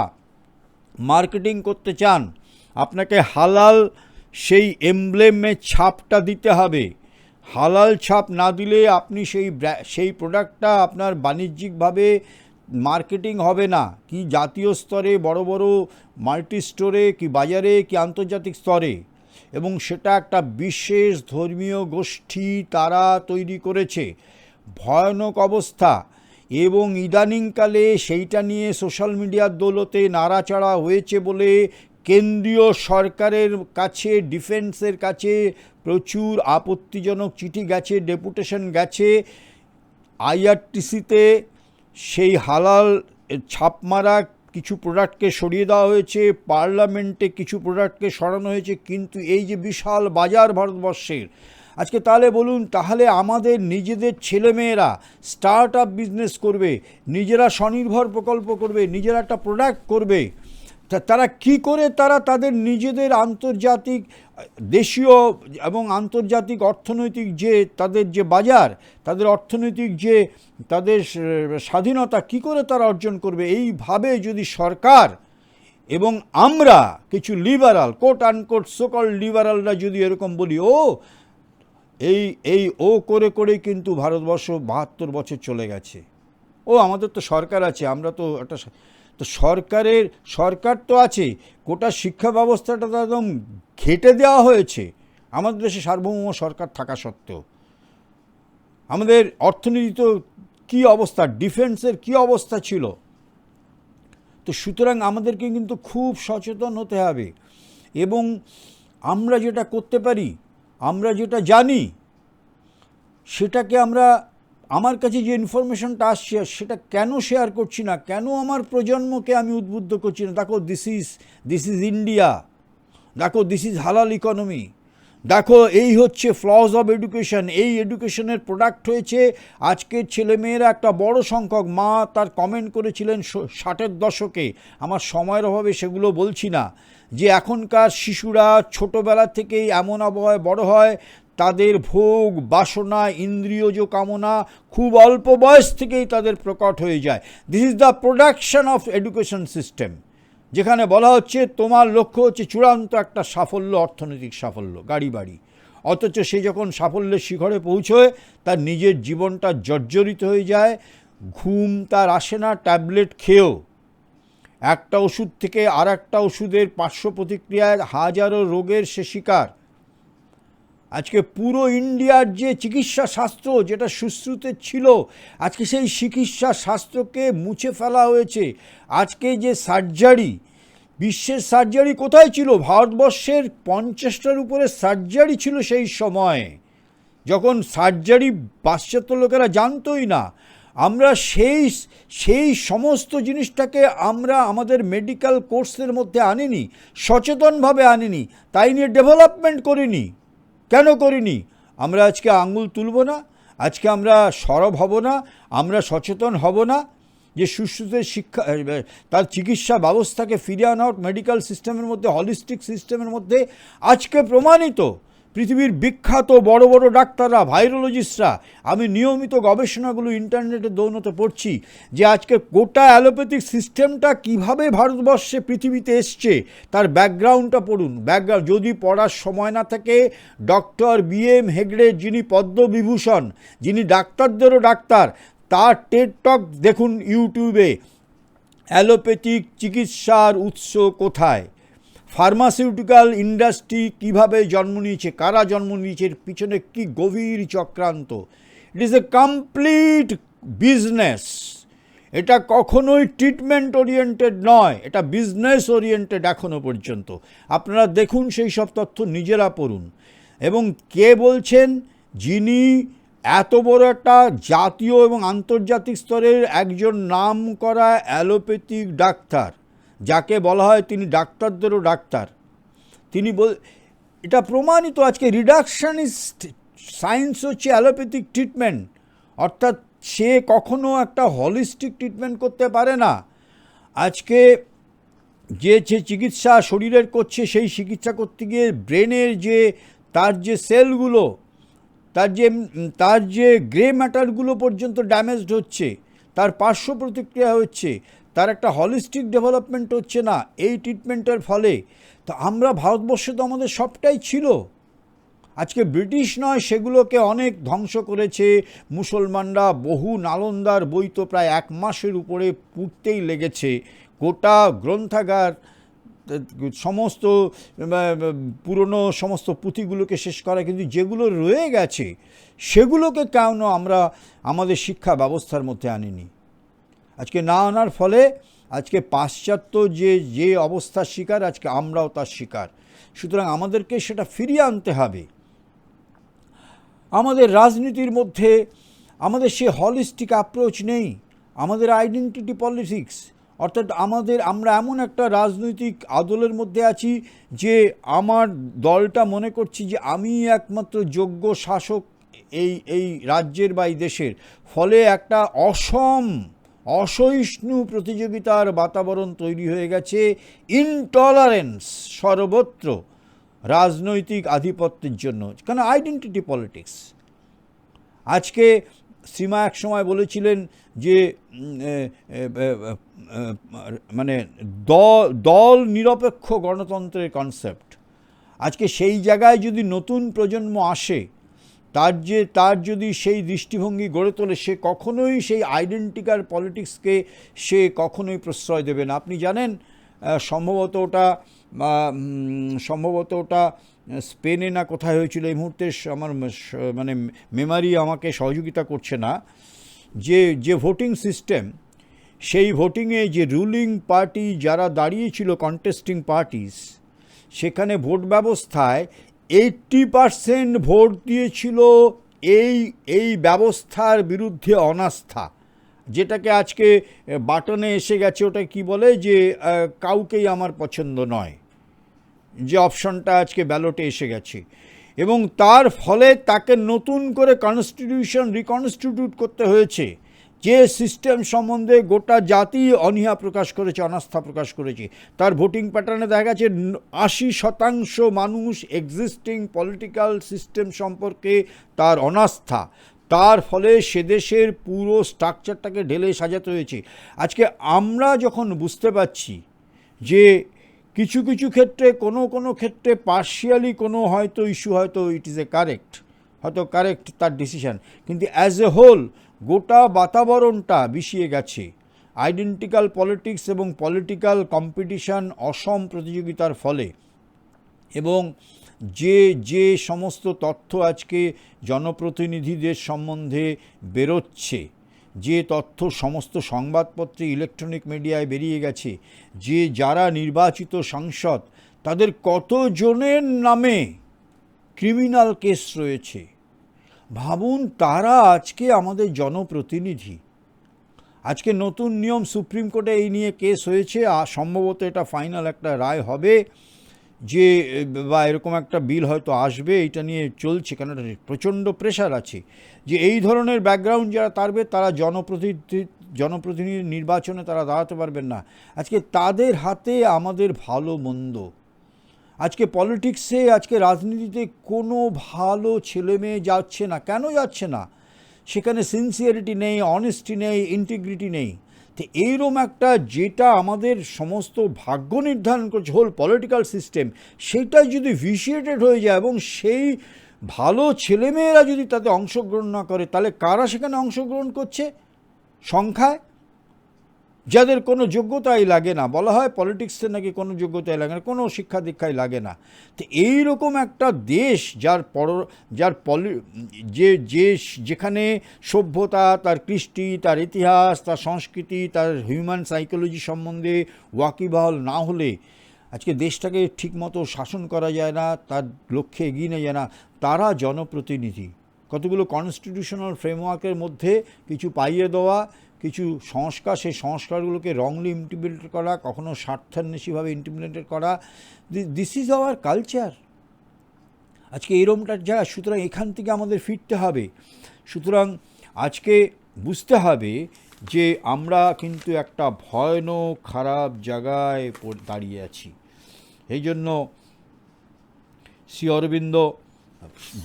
মার্কেটিং করতে চান, আপনাকে হালাল সেই এমব্লেমের ছাপটা দিতে হবে। হালাল ছাপ না দিলে আপনি সেই প্রোডাক্টটা আপনার বাণিজ্যিকভাবে মার্কেটিং হবে না। কি জাতীয় স্তরে, বড় বড় মাল্টি স্টোরে, কি বাজারে, কি আন্তর্জাতিক স্তরে। এবং সেটা একটা বিশেষ ধর্মীয় গোষ্ঠী তারা তৈরি করেছে। ভয়ানক অবস্থা। এবং ইদানিংকালে সেইটা নিয়ে সোশ্যাল মিডিয়ার দৌলতে নাড়াচাড়া হয়েছে বলে কেন্দ্রীয় সরকারের কাছে, ডিফেন্সের কাছে প্রচুর আপত্তিজনক চিঠি গেছে, ডেপুটেশন গেছে। আইআরটিসিতে সেই হালাল ছাপ মারা কিছু প্রোডাক্টকে সরিয়ে দেওয়া হয়েছে, পার্লামেন্টে কিছু প্রোডাক্টকে সরানো হয়েছে, কিন্তু এই যে বিশাল বাজার ভারতবর্ষের, আজকে তাহলে বলুন, তাহলে আমাদের নিজেদের ছেলেমেয়েরা স্টার্ট আপ বিজনেস করবে, নিজেরা স্বনির্ভর প্রকল্প করবে, নিজেরা একটা প্রোডাক্ট করবে, তারা কি করে তাদের নিজেদের আন্তর্জাতিক, দেশীয় এবং আন্তর্জাতিক অর্থনৈতিক যে তাদের যে বাজার, তাদের অর্থনৈতিক যে তাদের স্বাধীনতা কি করে তারা অর্জন করবে? এইভাবে যদি সরকার এবং আমরা কিছু লিবারাল, কোট আনকোট সোকল লিবারালরা যদি এরকম বলি, এই করে করেই কিন্তু ভারতবর্ষ 72 বছর চলে গেছে। আমাদের তো সরকার আছে, আমরা তো একটা তো সরকার তো আছে, গোটা শিক্ষা ব্যবস্থাটা তো একদম ঘেঁটে দেওয়া হয়েছে আমাদের দেশে সার্বভৌম সরকার থাকা সত্ত্বেও। আমাদের অর্থনীতি তো কী অবস্থা, ডিফেন্সের কী অবস্থা ছিল। তো সুতরাং আমাদেরকে কিন্তু খুব সচেতন হতে হবে, এবং আমরা যেটা করতে পারি, আমরা যেটা জানি, সেটাকে আমার কাছে যে ইনফরমেশনটা আসছে সেটা কেন শেয়ার করছি না, কেন আমার প্রজন্মকে আমি উদ্বুদ্ধ করছি না? দেখো, দিস ইজ ইন্ডিয়া, দেখো দিস ইজ হালাল ইকোনমি, দেখো এই হচ্ছে ফ্লস অফ এডুকেশন, এই এডুকেশনের প্রোডাক্ট হয়েছে আজকের ছেলেমেয়েরা। একটা বড় সংখ্যক মা তার কমেন্ট করেছিলেন 60-এর দশকে, আমার সময়ের অভাবে সেগুলো বলছি না, যে এখনকার শিশুরা ছোটোবেলা থেকেই এমন আবহাওয়ায় বড় হয়, তাদের ভোগ বাসনা, ইন্দ্রিয়জ কামনা খুব অল্প বয়স থেকেই তাদের প্রকট হয়ে যায়। This is the production of education system, যেখানে বলা হচ্ছে তোমার লক্ষ্য হচ্ছে চূড়ান্ত একটা সাফল্য, অর্থনৈতিক সাফল্য, গাড়ি বাড়ি। অথচ সে যখন সাফল্যের শিখরে পৌঁছয়, তার নিজের জীবনটা জর্জরিত হয়ে যায়, ঘুম তার আসে না ট্যাবলেট খেয়েও। একটা ওষুধ থেকে আর একটা ওষুধের পার্শ্ব প্রতিক্রিয়ায় হাজারো রোগের সে শিকার। আজকে পুরো ইন্ডিয়ার যে চিকিৎসা শাস্ত্র, যেটা সুশ্রুতে ছিল, আজকে সেই চিকিৎসা শাস্ত্রকে মুছে ফেলা হয়েছে। আজকে যে সার্জারি, বিশ্বের সার্জারি কোথায় ছিল? ভারতবর্ষের 50টার উপরে সার্জারি ছিল সেই সময়ে, যখন সার্জারি পাশ্চাত্য লোকেরা জানতই না। আমরা সেই সমস্ত জিনিসটাকে আমরা আমাদের মেডিকেল কোর্সের মধ্যে আনিনি, সচেতনভাবে আনিনি, তাই নিয়ে ডেভেলপমেন্ট করিনি। কেন করিনি? আমরা আজকে আঙুল তুলব না, আজকে আমরা সরব হব না, আমরা সচেতন হব না যে সুশ্রুতের শিক্ষা, তার চিকিৎসা ব্যবস্থাকে ফিরিয়ে আনা, মেডিকেল সিস্টেমের মধ্যে, হলিস্টিক সিস্টেমের মধ্যে। আজকে প্রমাণিত, পৃথিবীর বিখ্যাত বড় বড় ডাক্তাররা, ভাইরোলজিস্টরা, আমি নিয়মিত গবেষণাগুলো ইন্টারনেটে দৌলতে পড়ছি, যে আজকে গোটা অ্যালোপ্যাথিক সিস্টেমটা কিভাবে ভারতবর্ষে পৃথিবীতে এসছে, তার ব্যাকগ্রাউন্ডটা পড়ুন। যদি পড়ার সময় না থাকে, ডক্টর BM হেগড়ে, যিনি পদ্মবিভূষণ, যিনি ডাক্তারদেরও ডাক্তার, তার টেড টক দেখুন ইউটিউবে। অ্যালোপ্যাথিক চিকিৎসার উৎস কোথায়, ফার্মাসিউটিক্যাল ইন্ডাস্ট্রি কিভাবে জন্ম নিয়েছে, কারা জন্ম নিয়েছে, এর পিছনে কি গভীর চক্রান্ত। It is a complete business. এটা কখনোই ট্রিটমেন্ট ওরিয়েন্টেড নয়, এটা বিজনেস ওরিয়েন্টেড এখনও পর্যন্ত। আপনারা দেখুন, সেই সব তথ্য নিজেরা পড়ুন। এবং কে বলছেন? যিনি এত বড় একটা জাতীয় এবং আন্তর্জাতিক স্তরের একজন নামকরা অ্যালোপ্যাথিক ডাক্তার, যাকে বলা হয় তিনি ডাক্তারদেরও ডাক্তার, তিনি এটা প্রমাণিত। আজকে রিডাকশনিস্ট সায়েন্স হচ্ছে অ্যালোপ্যাথিক ট্রিটমেন্ট, অর্থাৎ সে কখনো একটা হলিস্টিক ট্রিটমেন্ট করতে পারে না। আজকে যে চিকিৎসা শরীরের করছে, সেই চিকিৎসা করতে গিয়ে ব্রেনের তার যে সেলগুলো, তার যে গ্রে ম্যাটারগুলো পর্যন্ত ড্যামেজড হচ্ছে, তার পার্শ্ব প্রতিক্রিয়া হচ্ছে, তার একটা হলিস্টিক ডেভেলপমেন্ট হচ্ছে না এই ট্রিটমেন্টের ফলে। তো আমরা ভারতবর্ষে তো আমাদের সবটাই ছিল। আজকে ব্রিটিশ নয়, সেগুলোকে অনেক ধ্বংস করেছে মুসলমানরা। বহু নালন্দার বই তো প্রায় 1 মাসের উপরে পুড়তেই লেগেছে। গোটা গ্রন্থাগার, সমস্ত পুরনো সমস্ত পুঁথিগুলোকে শেষ করা, কিন্তু যেগুলো রয়ে গেছে সেগুলোকে কেন আমরা আমাদের শিক্ষা ব্যবস্থার মধ্যে আনিনি? আজকে না আনার ফলে আজকে পাশ্চাত্য যে অবস্থার শিকার, আজকে আমরাও তার শিকার। সুতরাং আমাদেরকে সেটা ফিরিয়ে আনতে হবে। আমাদের রাজনীতির মধ্যে আমাদের সে হলিস্টিক অ্যাপ্রোচ নেই। আমাদের আইডেন্টিটি পলিটিক্স, অর্থাৎ আমরা এমন একটা রাজনৈতিক আদলের মধ্যে আছি যে আমার দলটা মনে করছি যে আমি একমাত্র যোগ্য শাসক এই রাজ্যের বা এই দেশের। ফলে একটা অসহিষ্ণু প্রতিযোগিতার বাতাবরণ তৈরি হয়ে গেছে, ইনটলারেন্স সর্বত্র রাজনৈতিক আধিপত্যের জন্য, কেন আইডেন্টিটি পলিটিক্স। আজকে সীমা এক সময় বলেছিলেন যে মানে দল নিরপেক্ষ গণতন্ত্রের কনসেপ্ট। আজকে সেই জায়গায় যদি নতুন প্রজন্ম আসে, তার যদি সেই দৃষ্টিভঙ্গি গড়ে তোলে, সে কখনোই সেই আইডেন্টিক্যাল পলিটিক্সকে সে কখনোই প্রশ্রয় দেবে না। আপনি জানেন সম্ভবত ওটা স্পেনে না কোথায় হয়েছিল, এই মুহূর্তে আমার মানে মেমারি আমাকে সহযোগিতা করছে না, যে ভোটিং সিস্টেম, সেই ভোটিংয়ে যে রুলিং পার্টি যারা দাঁড়িয়েছিল, কন্টেস্টিং পার্টিস, সেখানে ভোট ব্যবস্থায় 80% ভোট দিয়েছিল এই ব্যবস্থার বিরুদ্ধে অনাস্থা, যেটাকে আজকে বাটনে এসে গেছে, ওটা কি বলে যে কাউকেই আমার পছন্দ নয়, যে অপশনটা আজকে ব্যালটে এসে গেছে। এবং তার ফলে তাকে নতুন করে কনস্টিটিউশন রিকনস্টিটিউট করতে হয়েছে, যে সিস্টেম সম্বন্ধে গোটা জাতি অনীহা প্রকাশ করেছে, অনাস্থা প্রকাশ করেছে। তার ভোটিং প্যাটার্নে দেখা গেছে 80% মানুষ এক্সিস্টিং পলিটিক্যাল সিস্টেম সম্পর্কে তার অনাস্থা। তার ফলে সে দেশের পুরো স্ট্রাকচারটাকে ঢেলে সাজাতে হয়েছে। আজকে আমরা যখন বুঝতে পারছি যে কিছু ক্ষেত্রে কোনো ক্ষেত্রে পার্শিয়ালি কোনো হয়তো ইস্যু, হয়তো ইট ইজ কারেক্ট তার ডিসিশন, কিন্তু অ্যাজ এ হোল গোটা বাতাবরণটা বিষিয়ে গেছে আইডেন্টিক্যাল পলিটিক্স এবং পলিটিক্যাল কম্পিটিশান, অসম প্রতিযোগিতার ফলে। এবং যে সমস্ত তথ্য আজকে জনপ্রতিনিধিদের সম্বন্ধে বেরোচ্ছে, যে তথ্য সমস্ত সংবাদপত্রে, ইলেকট্রনিক মিডিয়ায় বেরিয়ে গেছে, যে যারা নির্বাচিত সাংসদ তাদের কতজনের নামে ক্রিমিনাল কেস রয়েছে, ভাবুন, তারা আজকে আমাদের জনপ্রতিনিধি। আজকে নতুন নিয়ম, সুপ্রিম কোর্টে এই নিয়ে কেস হয়েছে, সম্ভবত এটা ফাইনাল একটা রায় হবে, যে বা এরকম একটা বিল হয়তো আসবে, এটা নিয়ে চলছে, কেন প্রচণ্ড প্রেশার আছে যে এই ধরনের ব্যাকগ্রাউন্ড যারা তারা জনপ্রতিনিধি নির্বাচনে তারা দাঁড়াতে পারবেন না। আজকে তাদের হাতে আমাদের ভালো মন্দ। আজকে পলিটিক্সে, আজকে রাজনীতিতে কোনো ভালো ছেলে মেয়ে যাচ্ছে না। কেন যাচ্ছে না? সেখানে সিনসিয়ারিটি নেই, অনেস্টি নেই, ইন্টিগ্রিটি নেই। তো এইরকম একটা, যেটা আমাদের সমস্ত ভাগ্য নির্ধারণ করছে হোল পলিটিক্যাল সিস্টেম, সেটাই যদি ভিশিয়েটেড হয়ে যায় এবং সেই ভালো ছেলেমেয়েরা যদি তাতে অংশগ্রহণ না করে, তাহলে কারা সেখানে অংশগ্রহণ করছে? সংখ্যায়, যাদের কোনো যোগ্যতাই লাগে না। বলা হয় পলিটিক্সে নাকি কোনো যোগ্যতাই লাগে না, কোনো শিক্ষা দীক্ষাই লাগে না। তো এইরকম একটা দেশ যেখানে সভ্যতা, তার কৃষ্টি, তার ইতিহাস, তার সংস্কৃতি, তার হিউম্যান সাইকোলজি সম্বন্ধে ওয়াকিবহাল না হলে আজকে দেশটাকে ঠিকমতো শাসন করা যায় না, তার লক্ষ্যে এগিয়ে নেওয়া যায় না। তারা জনপ্রতিনিধি। কতগুলো কনস্টিটিউশনাল ফ্রেমওয়ার্কের মধ্যে কিছু পাইয়ে দেওয়া, কিছু সংস্কার, সেই সংস্কারগুলোকে রংলি ইমপ্লিমেন্ট করা, কখনো স্বার্থান্বেষীভাবে ইমপ্লিমেন্ট করা, দিস ইজ আওয়ার কালচার। আজকে এরমটার জায়গা। সুতরাং এখান থেকে আমাদের ফিরতে হবে। সুতরাং আজকে বুঝতে হবে যে আমরা কিন্তু একটা ভয়ানক খারাপ জায়গায় দাঁড়িয়ে আছি। এই জন্য শ্রী অরবিন্দ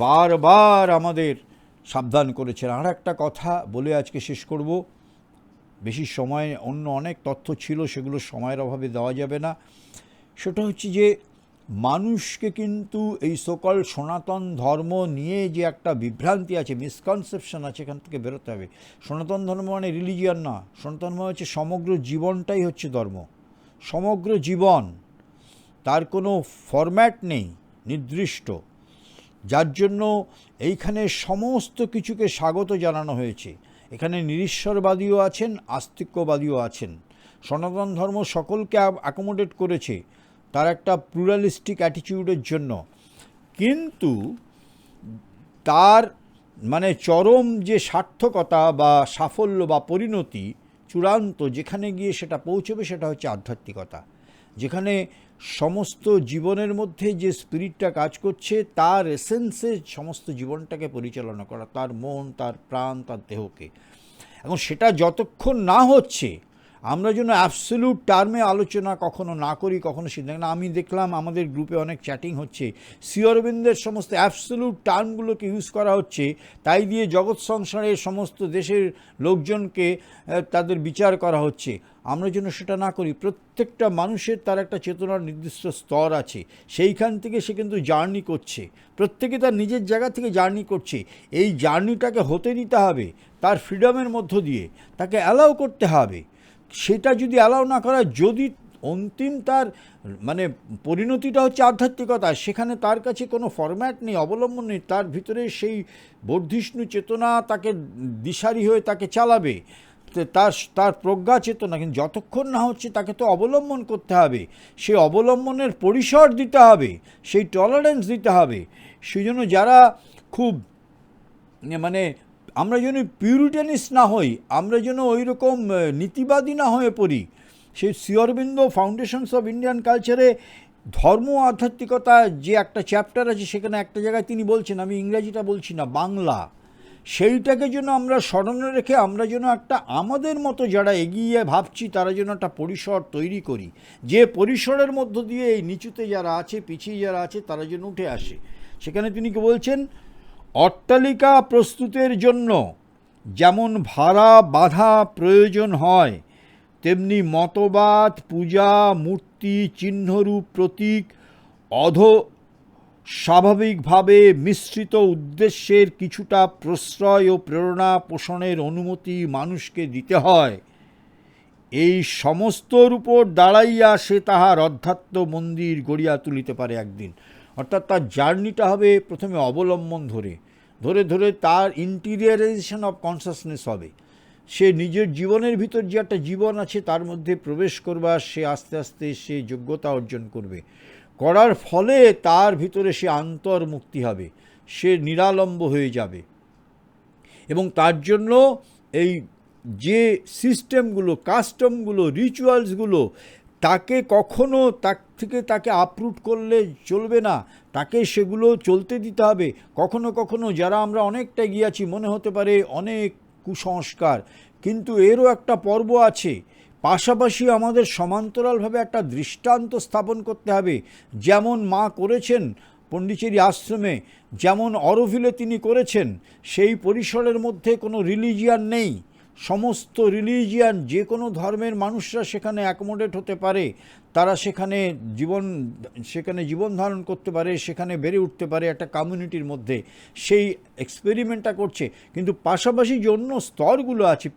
বারবার আমাদের সাবধান করেছেন। আর একটা কথা বলে আজকে শেষ করব, বেশি সময়, অন্য অনেক তথ্য ছিল, সেগুলো সময়ের অভাবে দেওয়া যাবে না। সেটা হচ্ছে যে মানুষকে কিন্তু এই সকল সনাতন ধর্ম নিয়ে যে একটা বিভ্রান্তি আছে, মিসকনসেপশন আছে, এখান থেকে বেরোতে হবে। সনাতন ধর্ম মানে রিলিজিয়ান না, সনাতন ধর্ম হচ্ছে সমগ্র জীবনটাই হচ্ছে ধর্ম। সমগ্র জীবন, তার কোনো ফরম্যাট নেই নির্দিষ্ট, যার জন্য এইখানে সমস্ত কিছুকে স্বাগত জানানো হয়েছে। এখানে নিরীশ্বরবাদীও আছেন, আস্তিক্যবাদীও আছেন, সনাতন ধর্ম সকলকে অ্যাকোমোডেট করেছে তার একটা প্লুরালিস্টিক অ্যাটিটিউডের জন্য, কিন্তু তার মানে চরম যে সার্থকতা বা সাফল্য বা পরিণতি চূড়ান্ত যেখানে গিয়ে সেটা পৌঁছবে সেটা হচ্ছে আধ্যাত্মিকতা, যেখানে সমস্ত জীবনের মধ্যে যে স্পিরিটটা কাজ করছে তার এসেন্সে সমস্ত জীবনটাকে পরিচালনা করা, তার মন, তার প্রাণ, তার দেহকে। এখন সেটা যতক্ষণ না হচ্ছে আমরা যেন অ্যাবসলিউট টার্মে আলোচনা কখনো না করি, কখনো সিদ্ধান্ত না। আমি দেখলাম আমাদের গ্রুপে অনেক চ্যাটিং হচ্ছে, শ্রী অরবিন্দের সমস্ত অ্যাবসলিউট টার্মগুলোকে ইউজ করা হচ্ছে, তাই দিয়ে জগৎ সংসারের সমস্ত দেশের লোকজনকে তাদের বিচার করা হচ্ছে। আমরা যেন সেটা না করি। প্রত্যেকটা মানুষের তার একটা চেতনার নির্দিষ্ট স্তর আছে, সেইখান থেকে সে কিন্তু জার্নি করছে, প্রত্যেকে তার নিজের জায়গা থেকে জার্নি করছে। এই জার্নিটাকে হতে দিতে হবে তার ফ্রিডমের মধ্য দিয়ে, তাকে অ্যালাউ করতে হবে। সেটা যদি অ্যালাউ না করা, যদি অন্তিম তার মানে পরিণতিটা হচ্ছে আধ্যাত্মিকতা, সেখানে তার কাছে কোনো ফরম্যাট নেই, অবলম্বন নেই, তার ভিতরে সেই বর্ধিষ্ণু চেতনা তাকে দিশারি হয়ে তাকে চালাবে, তার প্রজ্ঞা চেতনা। কিন্তু যতক্ষণ না হচ্ছে তাকে তো অবলম্বন করতে হবে, সেই অবলম্বনের পরিসর দিতে হবে, সেই টলারেন্স দিতে হবে। সেই জন্য যারা খুব মানে আমরা যেন পিউরিটানিস্ট না হই, আমরা যেন ওই রকম নীতিবাদী না হয়ে পড়ি। সেই Shri Aurobindo foundations of Indian কালচারে ধর্ম আধ্যাত্মিকতা যে একটা চ্যাপ্টার আছে, সেখানে একটা জায়গায় তিনি বলছেন, আমি ইংরাজিটা বলছি না, বাংলা, সেইটাকে যেন আমরা স্মরণে রেখে আমরা যেন একটা আমাদের মতো যারা এগিয়ে ভাবছি তারা যেন একটা পরিসর তৈরি করি, যে পরিসরের মধ্য দিয়ে এই নিচুতে যারা আছে, পিছিয়ে যারা আছে, তারা যেন উঠে আসে। সেখানে তিনি কি বলছেন, অট্টালিকা প্রস্তুতের জন্য যেমন ভাড়া বাঁধা প্রয়োজন হয়, তেমনি মতবাদ, পূজা, মূর্তি, চিহ্নরূপ প্রতীক স্বাভাবিকভাবে মিশ্রিত উদ্দেশ্যের কিছুটা প্রশ্রয় ও প্রেরণা পোষণের অনুমতি মানুষকে দিতে হয়। এই সমস্তর উপর দাঁড়াইয়া সে তাহার অধ্যাত্ম মন্দির গড়িয়া তুলিতে পারে একদিন। অর্থাৎ তার জার্নিটা হবে প্রথমে অবলম্বন ধরে ধরে ধরে তার ইন্টিরিয়ারাইজেশন অফ কনসাসনেস হবে। সে নিজের জীবনের ভিতর যে একটা জীবন আছে তার মধ্যে প্রবেশ করবার সে আস্তে আস্তে সে যোগ্যতা অর্জন করবে, করার ফলে তার ভিতরে সে আন্তর্মুক্তি হবে, সে নিরালম্ব হয়ে যাবে। এবং তার জন্য এই যে সিস্টেমগুলো, কাস্টমগুলো, রিচুয়ালসগুলো, তাকে কখনো তার থেকে তাকে আপরুট করলে চলবে না, তাকে সেগুলো চলতে দিতে হবে। কখনো কখনো যারা আমরা অনেকটা গিয়েছি মনে হতে পারে অনেক কুসংস্কার, কিন্তু এরও একটা পর্ব আছে। পাশাপাশি আমাদের সমান্তরালভাবে একটা দৃষ্টান্ত স্থাপন করতে হবে, যেমন মা করেছেন পণ্ডিচেরি আশ্রমে, যেমন অরোভিলে তিনি করেছেন। সেই পরিসরের মধ্যে কোনো রিলিজিয়ান নেই, সমস্ত রিলিজিয়ান, যে কোনো ধর্মের মানুষরা সেখানে অ্যাকোমোডেট হতে পারে, তারা সেখানে জীবন ধারণ করতে পারে, সেখানে বেড়ে উঠতে পারে একটা কমিউনিটির মধ্যে। সেই এক্সপেরিমেন্টটা করছে, কিন্তু পাশাপাশি যে অন্য স্তরগুলো আছে,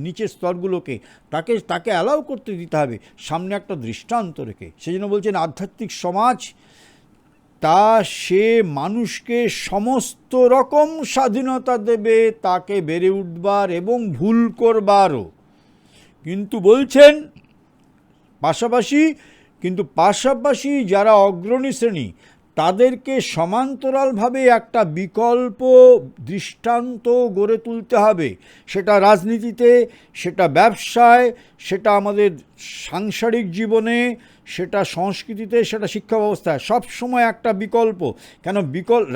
নিচের স্তরগুলোকে তাকে অ্যালাউ করতে দিতে হবে, সামনে একটা দৃষ্টান্ত রেখে। সেই জন্য বলছেন আধ্যাত্মিক সমাজ তা সে মানুষকে সমস্ত রকম স্বাধীনতা দেবে, তাকে বেড়ে উঠবার এবং ভুল করবারও। কিন্তু বলছেন পাশাপাশি যারা অগ্রণী শ্রেণী তাদেরকে সমান্তরালভাবে একটা বিকল্প দৃষ্টান্ত গড়ে তুলতে হবে। সেটা রাজনীতিতে, সেটা ব্যবসায়, সেটা আমাদের সাংসারিক জীবনে, সেটা সংস্কৃতিতে, সেটা শিক্ষা ব্যবস্থায়, সব সময় একটা বিকল্প। কেন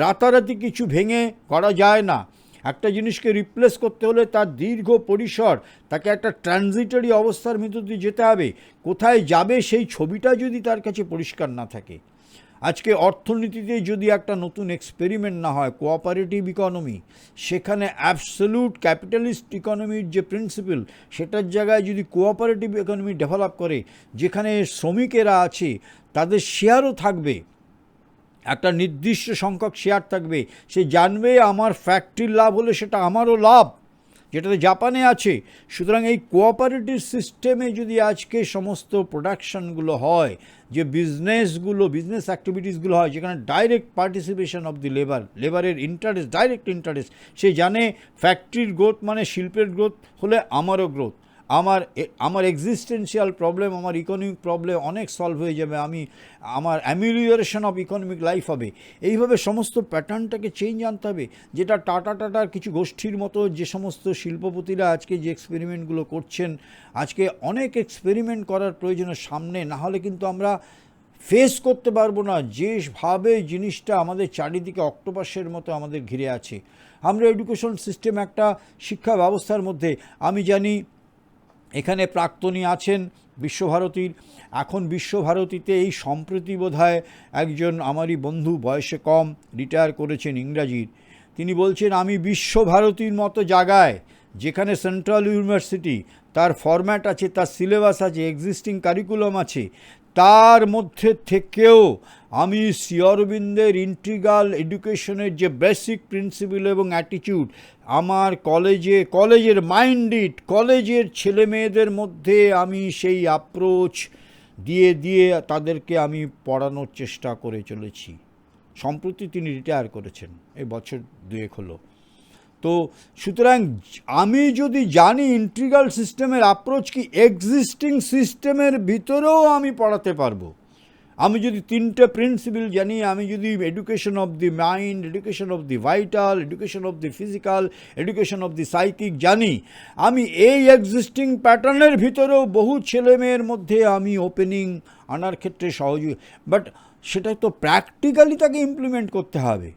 রাতারাতি কিছু ভেঙে করা যায় না। একটা জিনিসকে রিপ্লেস করতে হলে তার দীর্ঘ পরিসর, তাকে একটা ট্রানজিটরি অবস্থার ভিতর দিয়ে যেতে হবে। কোথায় যাবে সেই ছবিটা যদি তার কাছে পরিষ্কার না থাকে, আজকে অর্থনীতিতে যদি একটা নতুন এক্সপেরিমেন্ট না হয়, কোঅপারেটিভ ইকোনমি, সেখানে অ্যাবসলিউট ক্যাপিটালিস্ট ইকোনমির যে প্রিন্সিপাল, সেটার জায়গায় যদি কোঅপারেটিভ ইকোনমি ডেভেলপ করে, যেখানে শ্রমিকেরা আছে তাদের শেয়ারও থাকবে, একটা নির্দিষ্ট সংখ্যক শেয়ার থাকবে, সে জানবে আমার ফ্যাক্টরির লাভ হলে সেটা আমারও লাভ, যেটাতে জাপানে আছে। সুতরাং এই কোঅপারেটিভ সিস্টেমে যদি আজকে সমস্ত প্রোডাকশনগুলো হয়, যে বিজনেস অ্যাক্টিভিটিসগুলো হয়, যেখানে ডাইরেক্ট পার্টিসিপেশন অফ দি লেবারের ইন্টারেস্ট, ডাইরেক্ট ইন্টারেস্ট, সে জানে ফ্যাক্টরির গ্রোথ মানে শিল্পের গ্রোথ হলে আমারও গ্রোথ, আমার এক্সিস্টেন্সিয়াল প্রবলেম, আমার ইকোনমিক প্রবলেম অনেক সলভ হয়ে যাবে, আমার অ্যামিলিওরেশন অফ ইকোনমিক লাইফ হবে। এইভাবে সমস্ত প্যাটার্নটাকে চেঞ্জ আনতে হবে, যেটা টাটার কিছু গোষ্ঠীর মতো যে সমস্ত শিল্পপতিরা আজকে যে এক্সপেরিমেন্টগুলো করছেন, আজকে অনেক এক্সপেরিমেন্ট করার প্রয়োজন সামনে, না হলে কিন্তু আমরা ফেস করতে পারবো না যেভাবে জিনিসটা আমাদের চারিদিকে অক্টোপাসের মতো আমাদের ঘিরে আছে। আমরা এডুকেশন সিস্টেম, একটা শিক্ষা ব্যবস্থার মধ্যে, আমি জানি এখানে প্রাক্তনী আছেন বিশ্বভারতীর, এখন বিশ্বভারতীতে এই সম্প্রতি বোধহয় একজন আমারই বন্ধু, বয়সে কম, রিটায়ার করেছেন ইংরাজির, তিনি বলছেন আমি বিশ্বভারতীর মতো জায়গায়, যেখানে সেন্ট্রাল ইউনিভার্সিটি, তার ফরম্যাট আছে, তার সিলেবাস আছে, এক্সিস্টিং কারিকুলাম আছে, তার মধ্যে থেকেও আমি শ্রী অরবিন্দের ইন্টিগ্রাল এডুকেশনের যে বেসিক প্রিন্সিপাল এবং অ্যাটিটিউড আমার কলেজের মাইন্ডেড কলেজের ছেলে মেয়েদের মধ্যে আমি সেই অ্যাপ্রোচ দিয়ে তাদেরকে আমি পড়ানোর চেষ্টা করে চলেছি। সম্প্রতি তিনি রিটায়ার করেছেন, এই বছর 2 হলো। তো সুতরাং আমি যদি জানি ইন্টিগ্রাল সিস্টেমের অ্যাপ্রোচ কি, এক্সিস্টিং সিস্টেমের ভিতরেও আমি পড়াতে পারবো। আমি যদি 3টে প্রিন্সিপাল জানি, আমি যদি education of the mind, education of the vital, education of the physical, education of the psychic জানি, আমি এই এক্সিস্টিং প্যাটার্নের ভিতরেও বহু ছেলে মেয়ের মধ্যে আমি ওপেনিং আনার ক্ষেত্রে সহযোগী। বাট সেটা তো প্র্যাকটিক্যালি তাকে ইমপ্লিমেন্ট করতে হবে।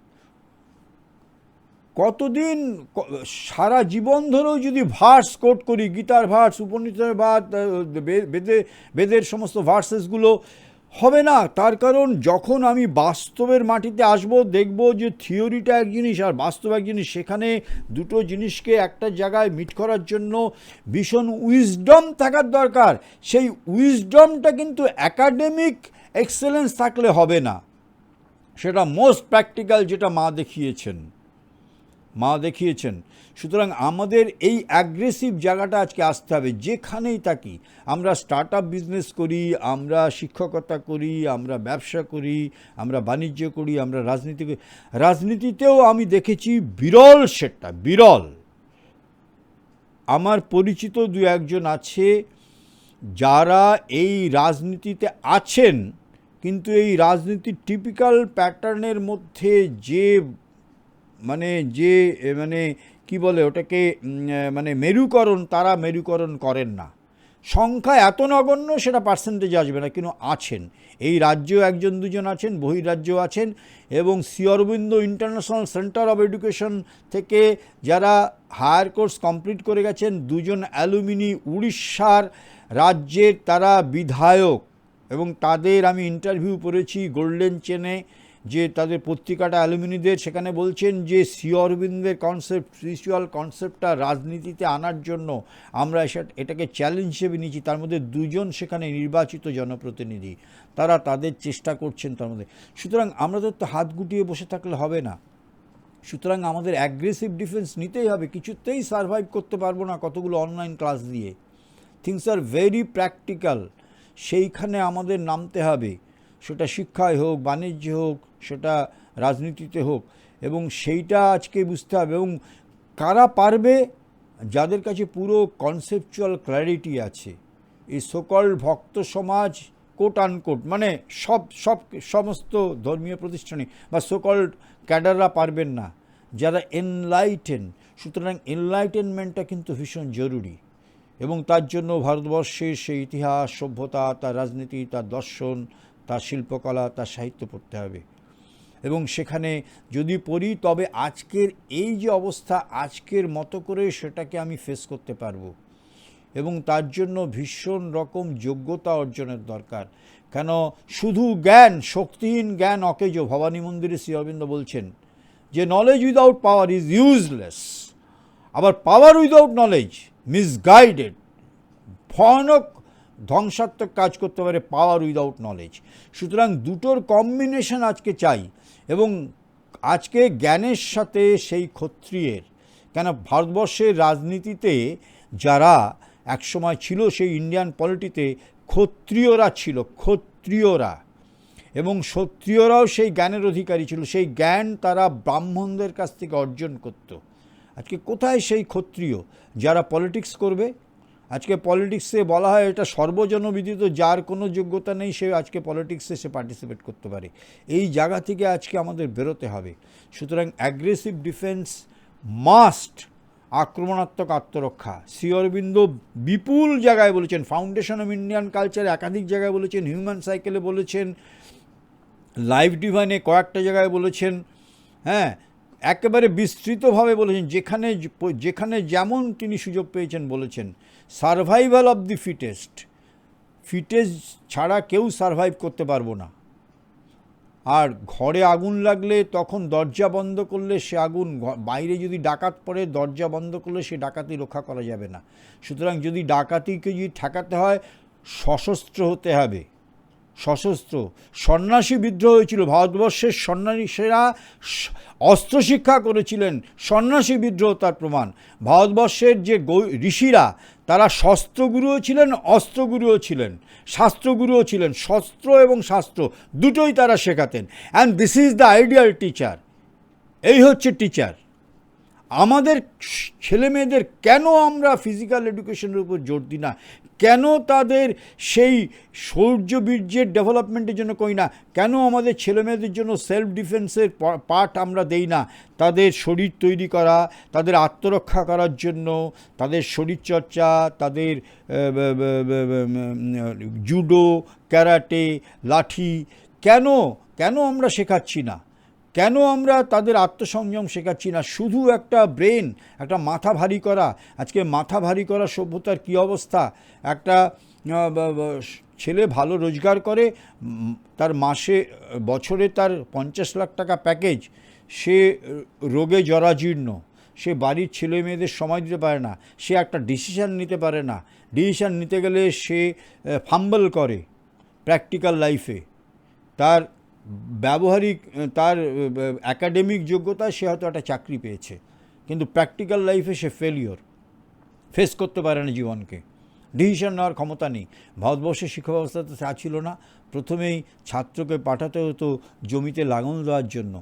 কতদিন সারা জীবন ধরেও যদি ভার্স কোট করি, গীতার ভার্স, উপনিষদের ভার্স, বেদের সমস্ত ভার্সেসগুলো হবে না। তার কারণ যখন আমি বাস্তবের মাটিতে আসব, দেখব যে থিওরিটা এক জিনিস আর বাস্তব এক জিনিস, সেখানে দুটো জিনিসকে একটা জায়গায় মিট করার জন্য ভীষণ উইজডম থাকার দরকার। সেই উইজডমটা কিন্তু একাডেমিক এক্সেলেন্স থাকলে হবে না, সেটা মোস্ট প্র্যাকটিক্যাল, যেটা মা দেখিয়েছেন। সুতরাং আমাদের এই অ্যাগ্রেসিভ জায়গাটা আজকে আসতে হবে, যেখানেই থাকি। আমরা স্টার্ট আপ বিজনেস করি, আমরা শিক্ষকতা করি, আমরা ব্যবসা করি, আমরা বাণিজ্য করি, আমরা রাজনীতি করি। রাজনীতিতেও আমি দেখেছি বিরল। আমার পরিচিত 2-1 যে যারা এই রাজনীতিতে আছেন, কিন্তু এই রাজনীতির টিপিক্যাল প্যাটার্নের মধ্যে যে কি বলে ওটাকে, মেরুকরণ, তারা মেরুকরণ করেন না। সংখ্যা এত নগণ্য, সেটা পার্সেন্টেজ আসবে না, কিন্তু আছেন। এই রাজ্যেও 1-2 আছেন, বহিরাজ্যেও আছেন। এবং Shri Aurobindo international centre of education থেকে যারা হায়ার কোর্স কমপ্লিট করে গেছেন, 2 অ্যালুমিনি উড়িষ্যার রাজ্যের, তারা বিধায়ক, এবং তাদের আমি ইন্টারভিউ করেছি গোল্ডেন চেনে, যে তাদের পত্রিকাটা অ্যালুমিনিদের, সেখানে বলছেন যে শ্রী অরবিন্দের কনসেপ্ট, স্পিরিচুয়াল কনসেপ্টটা রাজনীতিতে আনার জন্য আমরা এটাকে চ্যালেঞ্জ হিসেবে নিয়েছি। তার মধ্যে 2 সেখানে নির্বাচিত জনপ্রতিনিধি, তারা তাদের চেষ্টা করছেন তার মধ্যে। সুতরাং আমাদের তো হাত গুটিয়ে বসে থাকলে হবে না। সুতরাং আমাদের অ্যাগ্রেসিভ ডিফেন্স নিতেই হবে, কিছুতেই সারভাইভ করতে পারবো না কতগুলো অনলাইন ক্লাস দিয়ে। থিংস আর ভেরি প্র্যাকটিক্যাল, সেইখানে আমাদের নামতে হবে, সেটা শিক্ষায় হোক, বাণিজ্যে হোক, সেটা রাজনীতিতে হোক। এবং সেইটা আজকে বুঝতে হবে। এবং কারা পারবে? যাদের কাছে পুরো কনসেপচুয়াল ক্ল্যারিটি আছে। এই সোকল্ড ভক্ত সমাজ, কোট আনকোট, সমস্ত ধর্মীয় প্রতিষ্ঠানে বা সোকল্ড ক্যাডাররা পারবেন না, যারা এনলাইটেন। সুতরাং এনলাইটেনমেন্টটা কিন্তু ভীষণ জরুরি। এবং তার জন্য ভারতবর্ষের সেই ইতিহাস, সভ্যতা, তার রাজনীতি, তার দর্শন, তার শিল্পকলা, তার সাহিত্য পড়তে হবে। এবং সেখানে যদি পড়ি, তবে আজকের এই যে অবস্থা, আজকের মতো করে সেটাকে আমি ফেস করতে পারবো। এবং তার জন্য ভীষণ রকম যোগ্যতা অর্জনের দরকার। কেন শুধু জ্ঞান, শক্তিহীন জ্ঞান অকেজো। ভবানী মন্দিরে শ্রী অরবিন্দ বলছেন যে knowledge without power is useless. আবার পাওয়ার উইদাউট নলেজ মিসগাইডেড, ভয়ানক ধ্বংসাত্মক কাজ করতে পারে পাওয়ার উইদাউট নলেজ। সুতরাং দুটোর কম্বিনেশন আজকে চাই। এবং আজকে জ্ঞানের সাথে সেই ক্ষত্রিয়ের, কেন ভারতবর্ষের রাজনীতিতে যারা একসময় ছিল, সেই ইন্ডিয়ান পলিটিতে ক্ষত্রিয়রা ছিল, এবং ক্ষত্রিয়রাও সেই জ্ঞানের অধিকারী ছিল। সেই জ্ঞান তারা ব্রাহ্মণদের কাছ থেকে অর্জন করত। আজকে কোথায় সেই ক্ষত্রিয় যারা পলিটিক্স করবে? আজকে পলিটিক্সে বলা হয় এটা সর্বজনবিদিত, যার কোনো যোগ্যতা নেই সে আজকে পলিটিক্সে সে পার্টিসিপেট করতে পারে। এই জায়গা থেকে আজকে আমাদের বেরোতে হবে। সুতরাং অ্যাগ্রেসিভ ডিফেন্স মাস্ট, আক্রমণাত্মক আত্মরক্ষা। শ্রী অরবিন্দ বিপুল জায়গায় বলেছেন, ফাউন্ডেশন অফ ইন্ডিয়ান কালচারে একাধিক জায়গায় বলেছেন, হিউম্যান সাইকেলে বলেছেন, লাইফ ডিভাইনে কয়েকটা জায়গায় বলেছেন, হ্যাঁ, একেবারে বিস্তৃতভাবে বলেছেন, যেখানে যেখানে যেমন তিনি সুযোগ পেয়েছেন বলেছেন। Survival of the fittest, fittest ছাড়া কেউ সার্ভাইভ করতে পারবো না। আর ঘরে আগুন লাগলে তখন দরজা বন্ধ করলে সে আগুন, বাইরে যদি ডাকাত পড়ে দরজা বন্ধ করলে সে ডাকাতি রক্ষা করা যাবে না। সুতরাং যদি ডাকাতিকে যদি ঠেকাতে হয় সশস্ত্র হতে হবে, সশস্ত্র। সন্ন্যাসী বিদ্রোহ হয়েছিল, ভারতবর্ষের সন্ন্যাসীরা অস্ত্র শিক্ষা করেছিলেন, সন্ন্যাসী বিদ্রোহ তার প্রমাণ। ভারতবর্ষের যে ঋষিরা তারা শস্ত্রগুরুও ছিলেন, অস্ত্রগুরুও ছিলেন, শাস্ত্রগুরুও ছিলেন। শস্ত্র এবং শাস্ত্র দুটোই তারা শেখাতেন। And this is the ideal teacher. এই হচ্ছে টিচার। আমাদের ছেলেমেয়েদের কেন আমরা ফিজিক্যাল এডুকেশনের উপর জোর দিই না? কেন তাদের সেই শৌর্যবীর্যের ডেভেলপমেন্টের জন্য করি না? কেন আমাদের ছেলেমেয়েদের জন্য সেলফ ডিফেন্সের পাঠ আমরা দেই না? তাদের শরীর তৈরি করা, তাদের আত্মরক্ষা করার জন্য, তাদের শরীরচর্চা, তাদের জুডো, ক্যারাটে, লাঠি, কেন কেন আমরা শেখাচ্ছি না? কেন আমরা তাদের আত্মসংযম শেখাচ্ছি না? শুধু একটা ব্রেন, একটা মাথা ভারী করা। আজকে মাথা ভারী করা সভ্যতার কী অবস্থা! একটা ছেলে ভালো রোজগার করে, তার মাসে বছরে তার 50 লাখ টাকা প্যাকেজ, সে রোগে জরাজীর্ণ, সে বাড়ির ছেলে মেয়েদের সময় দিতে পারে না, সে একটা ডিসিশান নিতে পারে না। ডিসিশান নিতে গেলে সে ফাম্বল করে প্র্যাকটিক্যাল লাইফে। তার ব্যবহারিক, তার অ্যাকাডেমিক যোগ্যতায় সে হয়তো একটা চাকরি পেয়েছে, কিন্তু প্র্যাকটিক্যাল লাইফে সে ফেস করতে পারে না জীবনকে। ডিসিশন নেওয়ার ক্ষমতা নেই। ভারতবর্ষের শিক্ষা ব্যবস্থাতে তা ছিল না। প্রথমেই ছাত্রকে পাঠাতে হতো জমিতে লাঙল দেওয়ার জন্য,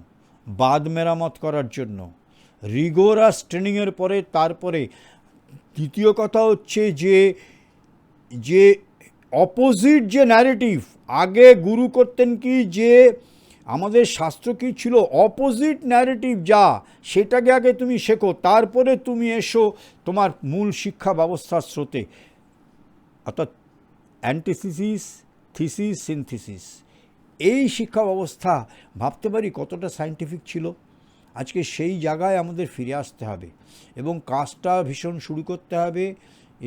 বাঁধ মেরামত করার জন্য, রিগোরাস ট্রেনিংয়ের পরে তারপরে। দ্বিতীয় কথা হচ্ছে যে অপোজিট যে ন্যারেটিভ, আগে গুরু করতেন কি, যে আমাদের শাস্ত্র কি ছিল, অপোজিট ন্যারেটিভ যা, সেটাকে আগে তুমি শেখো, তারপরে তুমি এসো তোমার মূল শিক্ষা ব্যবস্থার স্রোতে। অর্থাৎ অ্যান্টিথিসিস, থিসিস, সিনথিসিস, এই শিক্ষা ব্যবস্থা ভাবতে পারি কতটা সায়েন্টিফিক ছিল। আজকে সেই জায়গায় আমাদের ফিরে আসতে হবে এবং কাজটা ভীষণ শুরু করতে হবে,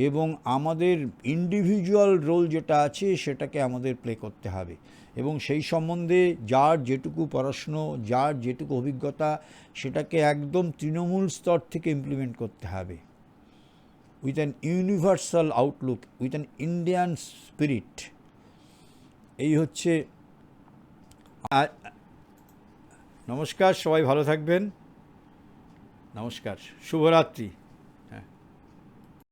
এবং আমাদের ইন্ডিভিজুয়াল রোল যেটা আছে সেটাকে আমাদের প্লে করতে হবে, এবং সেই সম্বন্ধে যার যেটুকু পড়াশুনো, যার যেটুকু অভিজ্ঞতা, সেটাকে একদম তৃণমূল স্তর থেকে ইমপ্লিমেন্ট করতে হবে with an universal Outlook, with an Indian spirit. এই হচ্ছে। নমস্কার, সবাই ভালো থাকবেন। নমস্কার, শুভরাত্রি।